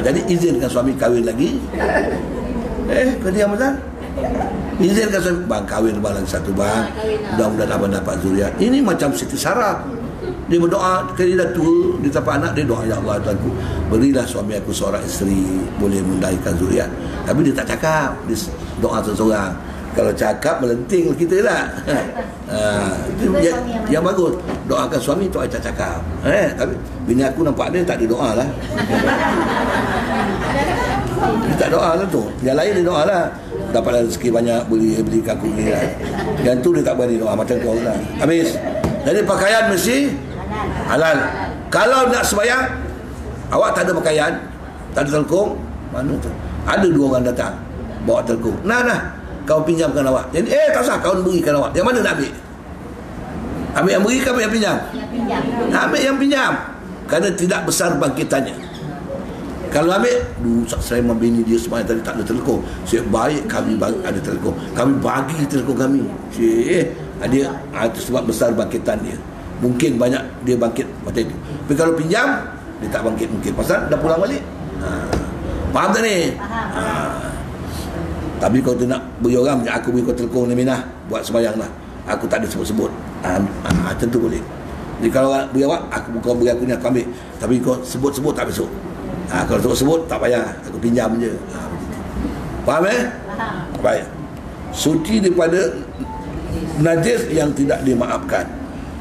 Jadi izinkan suami kahwin lagi. Kau diam betul? Izinkan suami, bang kahwin lagi 1 bang, mudah-mudahan abang dapat zuriat. Ini macam Siti Sarah. Dia berdoa, dia dah tua, dia dapat anak, dia doa, ya Allah Tuhanku, berilah suami aku seorang isteri, boleh mendahirkan zuriat. Tapi dia tak cakap, dia doa seorang. Kalau cakap melenting kita lah. Yang bagus, doakan suami tu aja cakap. Tapi bini aku nampak dia tak ada doa lah. Dia tak doa lah tu. Yang lain dia doa lah. dapat rezeki banyak, beli kangkung ni lah. Yang tu dia tak berani doa macam tu lah. Habis. Jadi pakaian mesti halal. Kalau nak sembahyang, awak tak ada pakaian, tak ada telekung, mana tu? Ada 2 orang datang bawa telekung. Nah, kau pinjamkan awak. Jadi tak usah, kau berikan awak. Yang mana nak ambil? Ambil yang beri ke ambil yang pinjam? Yang pinjam. Ambil yang pinjam. Kerana tidak besar bangkitannya. Kalau ambil, saya membini dia semuanya tadi tak ada telekung. Saya baik kami ada telekung. Kami bagi telekung kami. Dia itu sebab besar bangkitan dia. Mungkin banyak dia bangkit macam itu. Tapi kalau pinjam, dia tak bangkit mungkin. Pasal dah pulang balik. Faham tak ni? Tapi kalau tu nak beri orang, aku beri kau telekung ni Minah, buat sembahyang lah. Aku tak ada sebut-sebut. Macam tu boleh. Jadi kalau beri awak, kau beri aku ni, aku ambil. Tapi kau sebut-sebut tak besok. Kalau sebut-sebut tak payah, aku pinjam je. Faham Faham. Baik. Suci daripada najis yang tidak dimaafkan.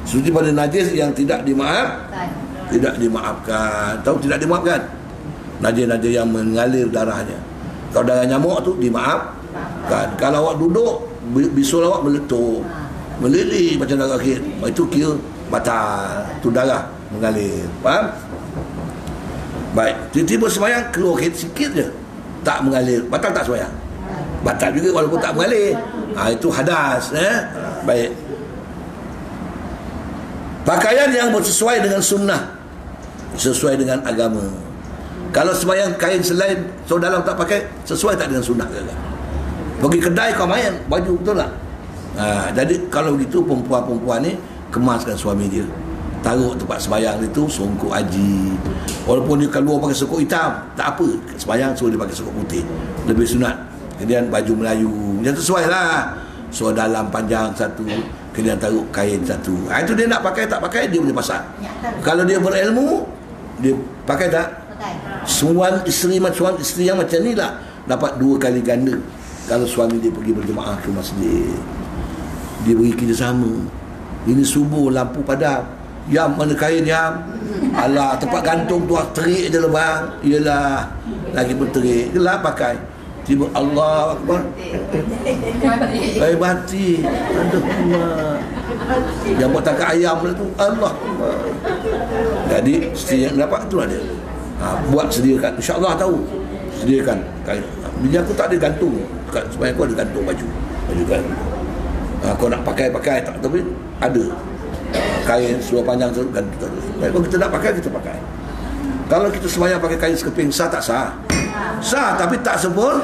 Suci pada najis yang tidak dimaafkan. Tahu tidak dimaafkan? Najis-najis yang mengalir darahnya. Kalau darah nyamuk tu dimaafkan. Kalau awak duduk, bisul awak meletup, meleleh macam darah akhir, itu kira batal. Tu darah mengalir. Faham? Baik. Tiba-tiba sembahyang keluar sikit je, tak mengalir, batal tak sembahyang? Batal juga walaupun tak mengalir. Itu hadas. Baik. Pakaian yang bersesuai dengan sunnah, sesuai dengan agama. Kalau sembahyang kain selain dalam tak pakai, sesuai tak dengan sunnah ke? Pergi kedai kau main baju, betul tak? Jadi kalau begitu perempuan-perempuan ni kemaskan suami dia, taruh tempat sembahyang itu songkok haji. Walaupun dia keluar pakai songkok hitam, tak apa, sembahyang suruh dia pakai songkok putih, lebih sunat. Kemudian baju Melayu yang sesuai lah, so dalam panjang satu, kemudian taruh kain satu. Itu dia nak pakai tak pakai, dia boleh pasang. Kalau dia berilmu, dia pakai tak? Suami isteri yang macam ni lah dapat 2 kali ganda. Kalau suami dia pergi berjemaah ke masjid, dia beri kerjasama. Ini subuh lampu padam, Yam mana kain Yam? Alah, tempat gantung tu terik je lah bang. Yelah, lagi pun terik. Yelah pakai. Tiba Allah Akbar, mati. Aduh Allah. Yang buat tangkap ayam tu, Allah Akbar. Jadi isteri yang dapat tu lah dia. Buat sediakan, insya-Allah tahu. Sediakan kain. Bini aku tak ada gantung. Supaya aku ada gantung baju kan. Kau nak pakai tak, tapi ada kain seluar panjang tu gantung. Kalau kita nak pakai, kita pakai. Kalau kita sembahyang pakai kain sekeping, sah tak sah? Sah, tapi tak sempurna.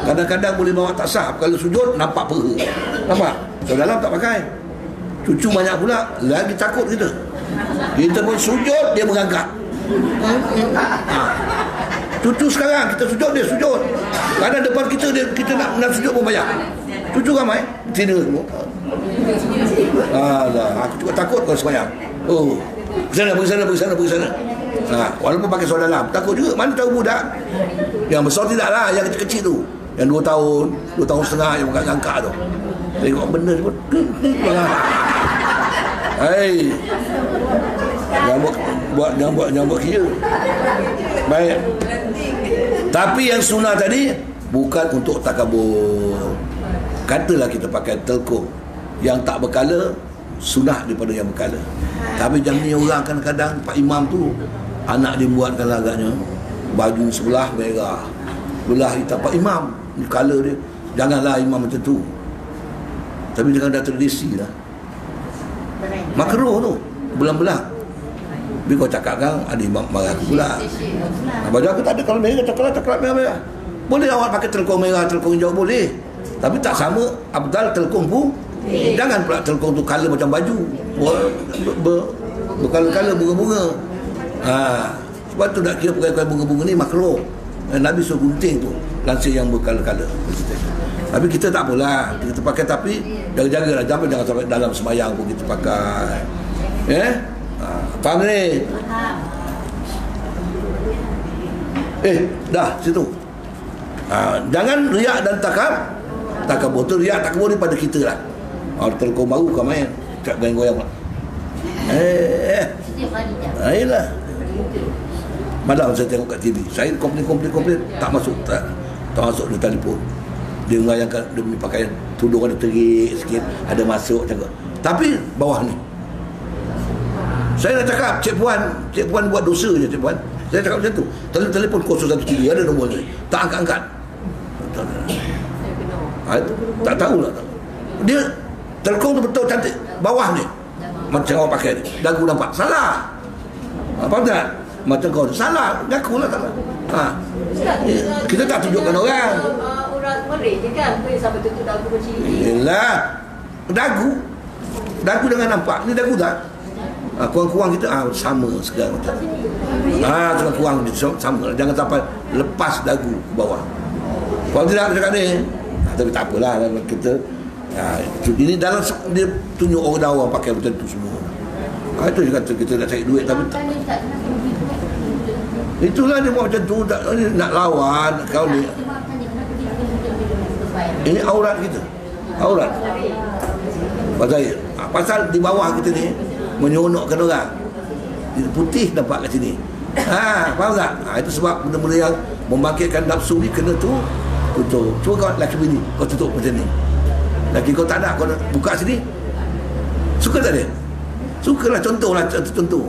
Kadang-kadang boleh bawa tak sah. Kalau sujud nampak peha. Nampak? Kalau dalam tak pakai. Cucu banyak pula, lagi takut kita. Kita pun sujud, dia mengangkat. Cucu sekarang kita sujud, dia sujud. Kadang depan kita nak sujud pun bayar. Cucu ramai tidur semua. Aku juga takut kalau sembahyang. Pergi sana. Walaupun pakai seluar dalam, takut juga. Mana tahu budak yang besar tidaklah, yang kecil-kecil tu, yang 2 tahun 2 tahun setengah yang bukan angkat tu, tengok benda tu. Jangan buat kira. Baik. Tapi yang sunnah tadi bukan untuk takabur. Katalah kita pakai telekung yang tak berkala, sunnah daripada yang berkala. Tapi jangan ni orang kadang-kadang Pak Imam tu, anak dia buatkan agaknya baju sebelah merah, belah hitam. Pak Imam ni kala dia. Janganlah imam macam tu. Tapi jangan dah tradisi lah. Makruh tu belah-belah. Tapi kau cakap kan ada imam marah aku pula. Baju aku tak ada kalau merah, coklat merah. Boleh awak pakai telekung merah, telekung hijau boleh. Tapi tak sama abdal telekung pun. Jangan pula telekung tu kala macam baju. Berkala-kala bunga-bunga. Sebab tu nak kira pakai bunga-bunga ni makruh. Nabi suruh gunting tu lansir yang berkala-kala. Tapi kita tak apalah, kita pakai, tapi jaga-jagalah, jangan sampai dalam sembahyang pun kita pakai. Faham ni? Dah situ. Jangan riak dan takabur. Tu riak takabur ni pada kita lah. Telekong baru kau main cak goyang-goyang pula. Ayolah. Malam saya tengok kat TV, saya komplain tak masuk di telefon. Dia mengayangkan dia punya pakaian, tudung ada terik sikit, ada masuk cakap. Tapi bawah ni, saya nak cakap Cik Puan buat dosa je Cik Puan. Saya cakap macam tu. Telefon 013 ada nombor ni, tak angkat-angkat. Tak tahu lah. Dia telekong tu betul cantik, bawah ni macam orang pakai ni, dagu nampak. Salah. Apa tak? Macam kau salah, ngaku lah tak lah. Kita tak tunjukkan orang. Orang merek je kan, sampai tutup dagu macam ni. Yelah, dagu dengan nampak. Ni dagu tak? Kurang-kurang kita sama sekarang. Kurang-kurang sama. Jangan sampai lepas dagu ke bawah. Kalau tidak cakap ni, tapi tak apalah kita. Ini dalam dia tunjuk orang pakai macam tu semua. Itu dia kata kita nak cari duit, tapi itulah dia buat macam tu. Nak lawan kau ni. Ini aurat kita, aurat pasal di bawah kita ni menyonokkan orang. Putih nampak kat sini. Faham tak? Itu sebab benda-benda yang membangkitkan nafsu ni kena tutup. Cuba kau lelaki bini, kau tutup macam ni. Lelaki kau tak nak, kau nak buka sini. Suka tak dia? Sukalah, contohlah contoh.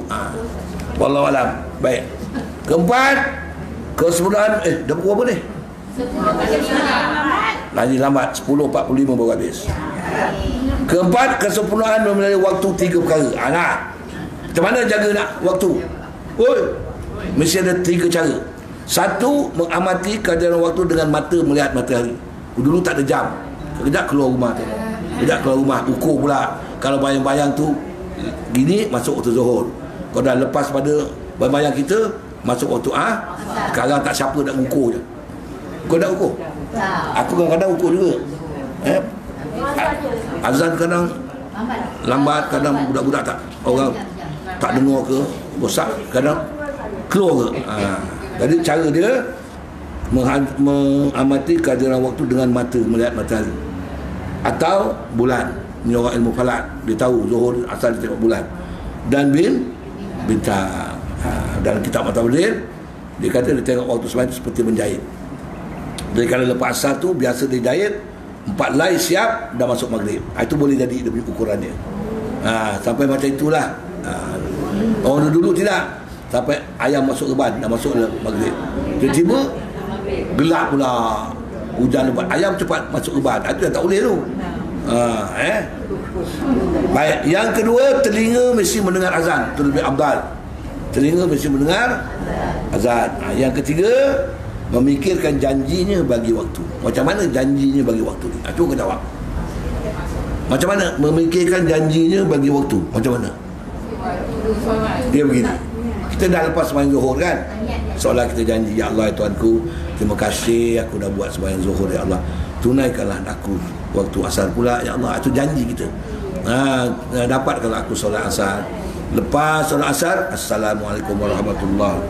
Wallahualam. Baik. Keempat, kesempurnaan. Dah pukul apa ni? Lagi lambat, 10.45 baru habis. Keempat, kesempurnaan melalui waktu 3 perkara. Macam mana jaga nak waktu? Mesti ada 3 cara. Satu, mengamati keadaan waktu dengan mata melihat matahari. Dulu tak ada jam. Sekejap keluar rumah tu. Sekejap keluar rumah, ukur pula. Kalau bayang-bayang tu gini, masuk waktu zuhur. Kalau dah lepas pada bayang-bayang kita, masuk waktu sekarang tak siapa nak ukur je. Kau nak ukur? Aku kadang-kadang ukur juga. Azan kadang lambat, kadang budak-budak tak, orang tak dengar ke, bosak, kadang keluar ke. Jadi cara dia mengamati keadaan waktu dengan mata melihat matahari atau bulan. Ini orang ilmu falak, dia tahu zuhur asal dia tengok bulan dan bintang. Dalam kitab Matawadil dia kata dia tengok waktu semalam seperti menjahit. Jadi kalau lepas asar tu biasa dia jahit 4 helai siap, dah masuk maghrib. Itu boleh jadi dia punya ukuran dia. Sampai macam itulah. Orang dulu tidak, sampai ayam masuk reban, dah masuk maghrib. Tiba-tiba gelap pula, hujan lebat, ayam cepat masuk reban. Itu yang tak boleh tu. Baik, yang kedua, telinga mesti mendengar azan. Itu lebih abdal. Telinga mesti mendengar azan. Yang ketiga, memikirkan janjinya bagi waktu. Macam mana janjinya bagi waktu ni? Cuba kau jawab. Macam mana memikirkan janjinya bagi waktu? Macam mana? Dia begini. Kita dah lepas sembahyang zuhur kan? Seolah kita janji, ya Allah ya Tuhanku, terima kasih aku dah buat sembahyang zuhur ya Allah. Tunaikanlah aku waktu asar pula ya Allah. Itu janji kita. Dapatkanlah aku solat asar. Lepas solat asar, Assalamualaikum warahmatullahi.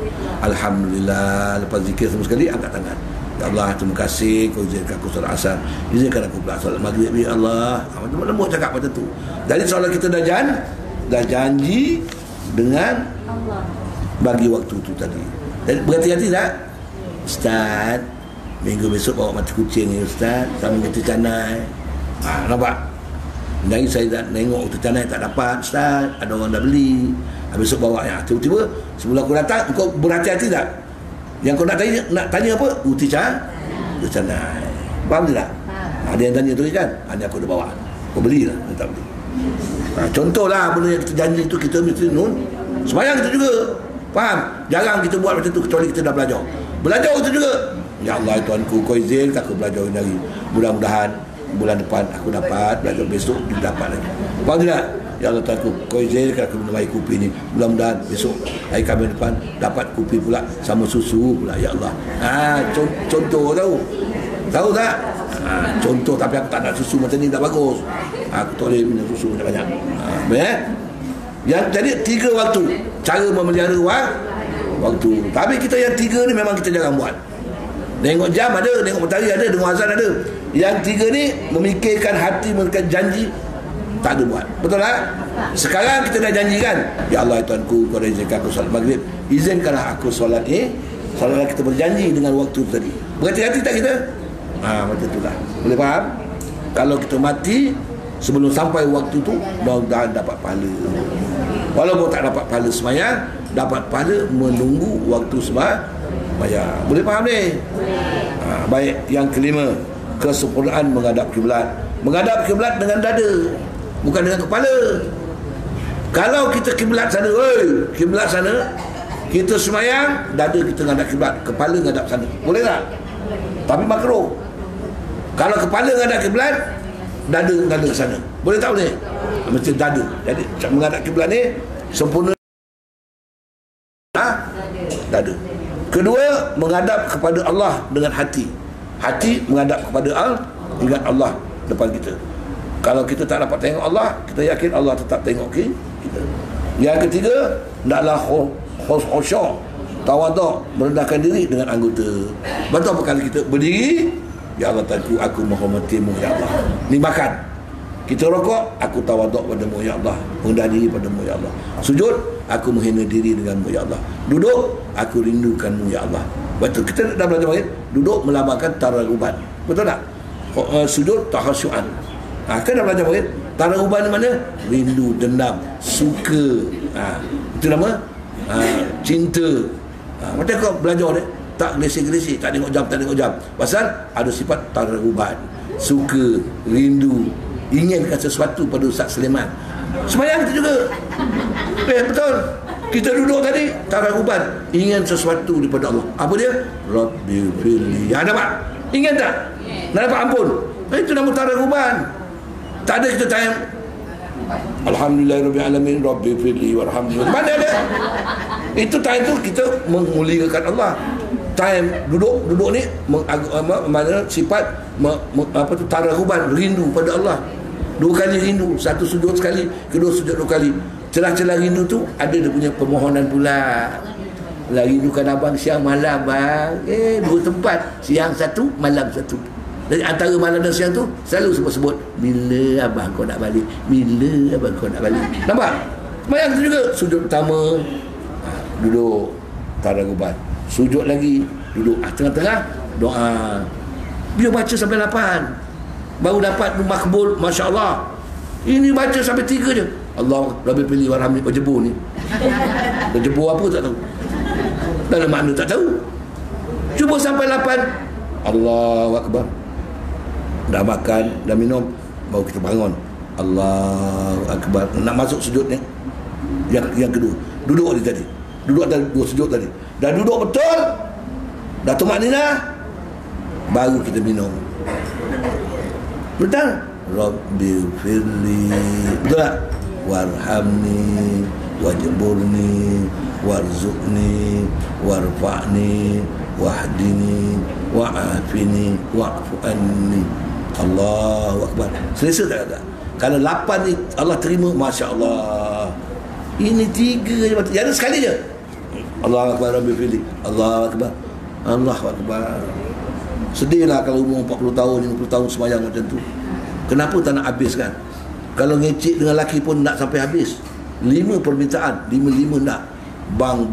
Alhamdulillah. Lepas zikir semua sekali, angkat tangan. Ya Allah, terima kasih kau izinkan aku solat asar. Izinkan aku pula solat maghrib ya Allah. Lembut cakap macam tu. Jadi solat kita dah janji dengan bagi waktu tu tadi. Jadi berhati-hati tak? Ustaz, minggu besok bawa mati kucing ni Ustaz, sama kita canai. Nampak? Dari saya dah tengok waktu canai tak dapat Ustaz, ada orang dah beli. Habis besok bawa ya. Tiba-tiba sebelum aku datang, kau berhati-hati tak? Yang kau nak tanya apa? Uti canai. Faham tak? Ada yang tanya tu kan? Ini aku dah bawa. Kau belilah, dia tak beli. Contohlah benda yang kita janji tu kita mesti sembahyang kita juga. Faham? Jarang kita buat macam tu kecuali kita dah belajar. Belajar kita juga. Ya Allah Tuhanku, kau izinkan aku belajar hari. Mudah-mudahan bulan depan aku dapat, belajar besok dia dapat lagi. Faham tak? Ya Allah Tuhanku, kau izinkan aku minum air kopi ni. Mudah-mudahan besok hari Khamis depan dapat kopi pula sama susu pula ya Allah. Contoh tahu tak? Contoh, tapi aku tak nak susu macam ni, tak bagus. Aku tak boleh minum susu banyak-banyak. Yang jadi 3 waktu cara memelihara waktu. Tapi kita yang 3 ni memang kita jarang buat. Tengok jam ada, tengok matahari ada, dengar azan ada. Yang 3 ni memikirkan hati, memikirkan janji, tak ada buat. Betul tak? Sekarang kita dah janjikan, ya Allah Tuhanku, kau dah izinkan aku solat maghrib, izinkanlah aku solat ni. Solat kita berjanji dengan waktu tadi. Berhati-hati tak kita? Macam itulah. Boleh faham? Kalau kita mati sebelum sampai waktu tu, mudah-mudahan dapat pahala. Walaupun tak dapat pahala semayang, dapat pahala menunggu waktu semayang. Boleh faham ni? Baik, yang kelima, kesempurnaan menghadap kiblat. Menghadap kiblat dengan dada, bukan dengan kepala. Kalau kita kiblat sana, kiblat sana, kita semayang, dada kita menghadap kiblat, kepala menghadap sana. Boleh tak? Tapi makruh. Kalau kepala menghadap kiblat, dada menghadap ke sana. Boleh tak boleh? Mesti dada. Jadi menghadap kiblat ni sempurna dada. Kedua, menghadap kepada Allah dengan hati. Hati menghadap kepada Allah, ingat Allah depan kita. Kalau kita tak dapat tengok Allah, kita yakin Allah tetap tengok kita. Yang ketiga, hendaklah khusyuk, tawaduk, merendahkan diri dengan anggota. Betul apa kalau kita berdiri, ya Allah, aku menghormatimu ya Allah. Ni makan, kita rokok, aku tawaduk padamu ya Allah, rendah diri padamu ya Allah. Sujud, aku menghina diri denganmu ya Allah. Duduk, aku rindukanmu ya Allah. Betul, kita dah belajar baik. Duduk melambangkan taraguban. Betul tak? Sujud tahasyuan. Kan dah belajar baik. Taraguban mana? Rindu, dendam, suka. Itu nama cinta. Macam kau belajar ni, tak gelesi-gelesi, tak tengok jam. Pasal ada sifat taraguban, suka, rindu, inginkan sesuatu pada Ustaz Sulaiman. Semayang kita juga. Betul. Kita duduk tadi, taraguban, ingin sesuatu daripada Allah. Apa dia? Rabbi firli. Dapat? Ingin tak? Nak dapat ampun. Itu nama taraguban. Tak ada kita tayang Alhamdulillahirrahmanirrahim, Rabbi firli warhamni. Mana ada? Itu time tu kita memuliakan Allah. Time duduk ni mana sifat apa tu, taraguban, rindu pada Allah. 2 kali rindu, satu sujud sekali, kedua sujud 2 kali. Celah-celah rindu tu ada dia punya permohonan pula. Lah, rindukan abang siang malam bang. 2 tempat, siang satu, malam satu. Dari antara malam dan siang tu selalu sebut-sebut, bila abang kau nak balik, bila abang kau nak balik. Nampak? Semayang tu juga. Sujud pertama, duduk taraguban. Sujud lagi, duduk. Tengah-tengah doa. Dia baca sampai 8, baru dapat makbul, Masya Allah. Ini baca sampai 3 je. Allah Rabbi pilih warhamni. Berjebur ni, berjebur apa tak tahu, dalam makna tak tahu. Cuba sampai 8, Allahu Akbar. Dah makan, dah minum, baru kita bangun, Allahu Akbar. Nak masuk sujud ni, yang kedua. Duduk ni tadi, duduk ada 2 sujud tadi. Dah duduk betul, dah tumakninah, baru kita minum. Betul? Rabbi firli. Betul tak? Warhamni wajburni warzuqni warfa'ni wahdini wa'afini wa'fu anni. Allahu Akbar. Selesa tak? Kalau 8 ni Allah terima, Masya Allah. Ini 3 je, jangan sekali je. Allahu Akbar, Rabbi firli. Allahu Akbar, Allahu Akbar. Sedihlah kalau umur 40 tahun 50 tahun semayang macam tu. Kenapa tak nak habiskan? Kalau ngecik dengan laki pun nak sampai habis. 5 permintaan, 5 nak. Bang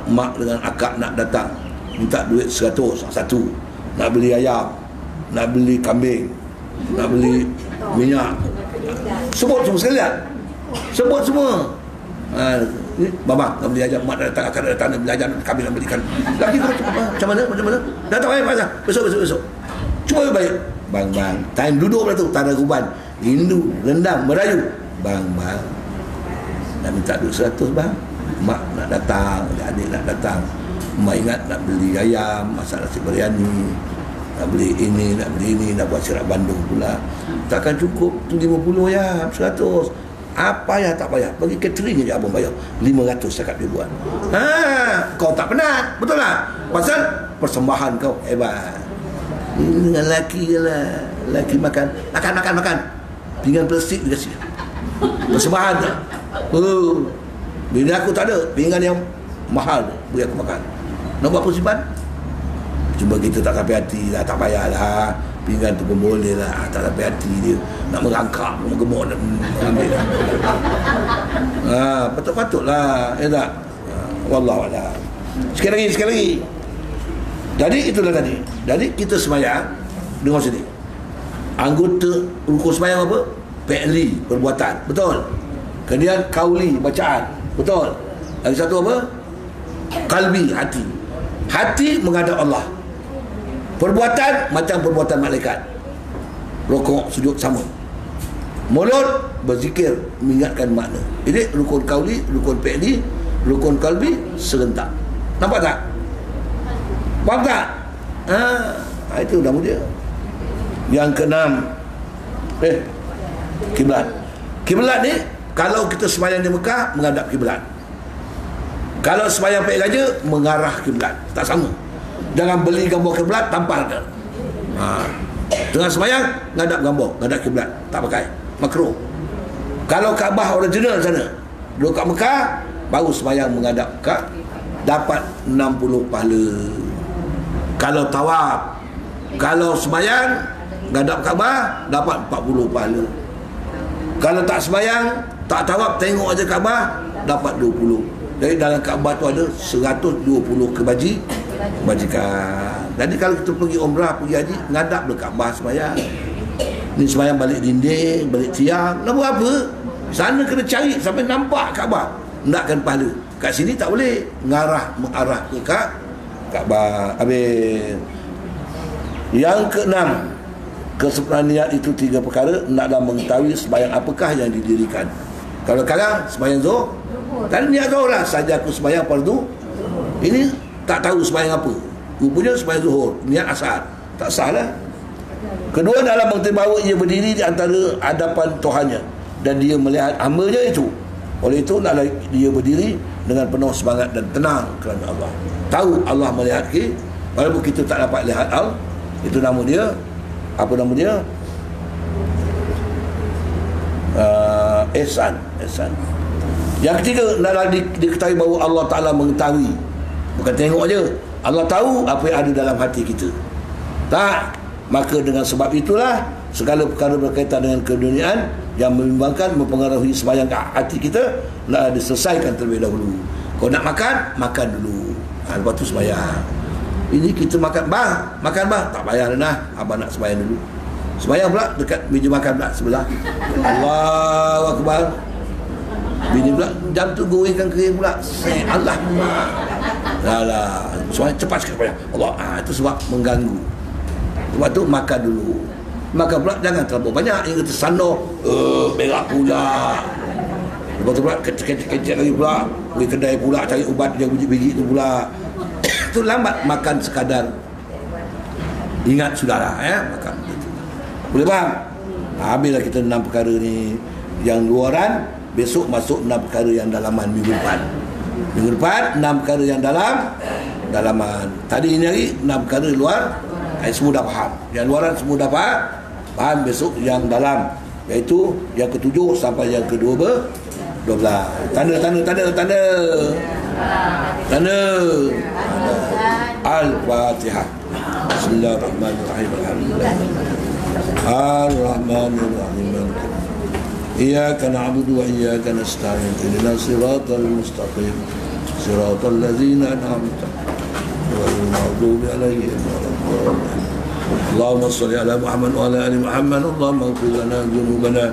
mak dengan akak nak datang, minta duit 100 satu. Nak beli ayam, nak beli kambing, nak beli minyak. Sebut semua sekalian. Sebut semua. Baba nak beli ayam, mak nak datang, akak nak datang, nak beli ayam, kambing nak belikan. Laki kau macam mana? Datang ayam pasal. Besok. Cuba baik. Bang. Time duduk dah tu, taraguban, rindu, rendang, merayu. Bang. Nak minta duit 100 bang. Mak nak datang, adik nak datang. Mak ingat nak beli ayam, masak nasi biryani, nak beli ini, nak buat sirap Bandung pula. Takkan cukup tu 50 ayam, 100. Apa ya tak payah. Bagi catering je abang bayar 500 cakap dia buat. Kau tak penat, betul tak? Pasal persembahan kau hebat. Ini dengan laki je lah. Laki makan. Pinggan plastik dia kasih. Persembahan tak? Bini aku tak ada. Pinggan yang mahal beri aku makan. Nak buat persimpan? Cuma kita tak sampai hati lah. Tak payahlah. Pinggan tu pun boleh lah. Tak sampai hati dia. Nak merangkak, nak gemuk, nak ambil lah. Patut-patut lah. Ya tak? Wallahualam. Sekali lagi. Jadi itulah tadi. Jadi kita sembahyang, dengar sini. Anggota rukun sembahyang apa? Fi'li, perbuatan. Betul. Kemudian kauli, bacaan. Betul. Lagi satu apa? Qalbi, hati. Hati menghadap Allah. Perbuatan macam perbuatan malaikat. Rukuk, sujud sama. Mulut berzikir, mengingatkan makna. Ini rukun kauli, rukun fi'li, rukun qalbi serentak. Nampak tak? Faham tak? Itu nama dia. Yang keenam, kiblat. Kiblat ni kalau kita sembahyang di Mekah menghadap kiblat. Kalau sembahyang Pak Raja mengarah kiblat, tak sama. Jangan beli gambar kiblat tampal ke. Tengah sembahyang ngadap gambar, ngadap kiblat, tak pakai. Makruh. Kalau Kaabah original sana, duduk kat Mekah, baru sembahyang menghadap ke, dapat 60 pahala. Kalau tawaf, kalau sembahyang ngadap Kaabah dapat 40 pahala. Kalau tak sembahyang, tak tawaf, tengok aja Kaabah dapat 20. Jadi dalam Kaabah tu ada 120 kebajikan. Jadi kalau kita pergi umrah, pergi haji, ngadap ke Kaabah sembahyang. Ni sembahyang balik dinding, balik tiang, nak buat apa? Sana kena cari sampai nampak Kaabah, nakkan pahala. Kat sini tak boleh, mengarah ke Kaabah. Habis. Yang keenam, kesempurnaan niat itu 3 perkara. Naklah mengetahui sembahyang apakah yang didirikan. Kalau sekarang sembahyang Zuhur, tadi niat Zuhur lah, saja aku sembahyang fardu. Ini tak tahu sembahyang apa. Rupanya sembahyang Zuhur, niat Asar. Tak sah lah. Kedua, dalam mengetahui bahawa ia berdiri di antara hadapan Tuhannya dan dia melihat hamba-Nya itu. Oleh itu naklah dia berdiri dengan penuh semangat dan tenang kerana Allah. Tahu Allah melihat kita, walaupun kita tak dapat lihat Allah. Itu nama dia, apa nama dia? Ihsan. Yang ketiga, naklah diketahui bahawa Allah Ta'ala mengetahui. Bukan tengok aja, Allah tahu apa yang ada dalam hati kita. Tak. Maka dengan sebab itulah segala perkara berkaitan dengan keduniaan yang membimbangkan, mempengaruhi sembahyang hati kita, nak diselesaikan terlebih dahulu. Kau nak makan, makan dulu. Lepas tu sembahyang. Ini kita makan tak payah dah. Abang nak sembahyang dulu. Sembahyang pula dekat meja makan pula sebelah. Allahu Akbar. Bini pula jam tu gorengkan kering pula. Allah. Alah, sembahyang cepat sikit sembahyang. Allah, itu sebab mengganggu. Sebab tu makan dulu. Makan pula jangan terlalu banyak hingga tersandar. Berak pula. Lepas tu pula kecil lagi pula. Pergi kedai pula cari ubat yang biji-biji tu pula. Itu lambat. Makan sekadar ingat sudahlah makan. Boleh faham? Habislah kita 6 perkara ni. Yang luaran, besok masuk 6 perkara yang dalaman minggu depan. Minggu depan 6 perkara yang dalaman. Tadi ini hari 6 perkara luar. Semua dah faham. Yang luaran semua dah faham. Besok yang dalam, iaitu yang ke-7 sampai yang ke-12. Tanda. Al-Fatihah. Bismillahirrahmanirrahim. Ar-Rahmanirrahim. Iyyaka na'budu wa iyyaka nasta'in. Ihdinas siratal mustaqim. Siratal ladzina an'amta 'alaihim ghairil maghdubi 'alaihim waladdallin. Allahumma shalli 'ala Muhammad wa 'ala ali Muhammad. Allahumma ighfir lana dhunubana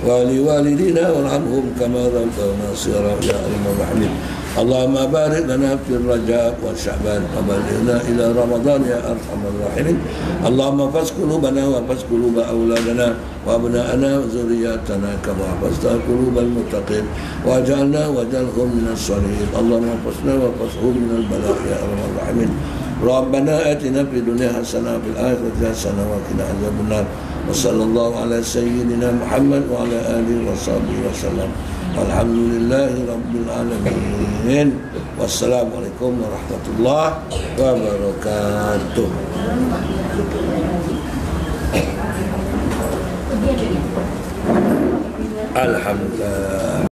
wa li walidina warhamhum kama rabbayana shighara ya arhamar rahimin. Allahumma barik lana fi Rajab wa Sya'ban wa balighna ila Ramadan ya arhamar rahimin. Allahumma fas qulubana wa fas qulub auladana wa abna'ana wa zurriyyatana kama fasta qulubal muttaqin waj'alna waj'alhum minas salihin. Allahumma fasna wa fashhum minal bala' ya arhamar rahimin. Rabbana atina fid dunya hasanah wa fil akhirati hasanah wa qina adzabannar. Wa sallallahu ala sayyidina Muhammad wa ala alihi wa sahbihi wa sallam. Alhamdulillahi rabbil alamin. Wassalamualaikum warahmatullahi wabarakatuh. Alhamdulillah.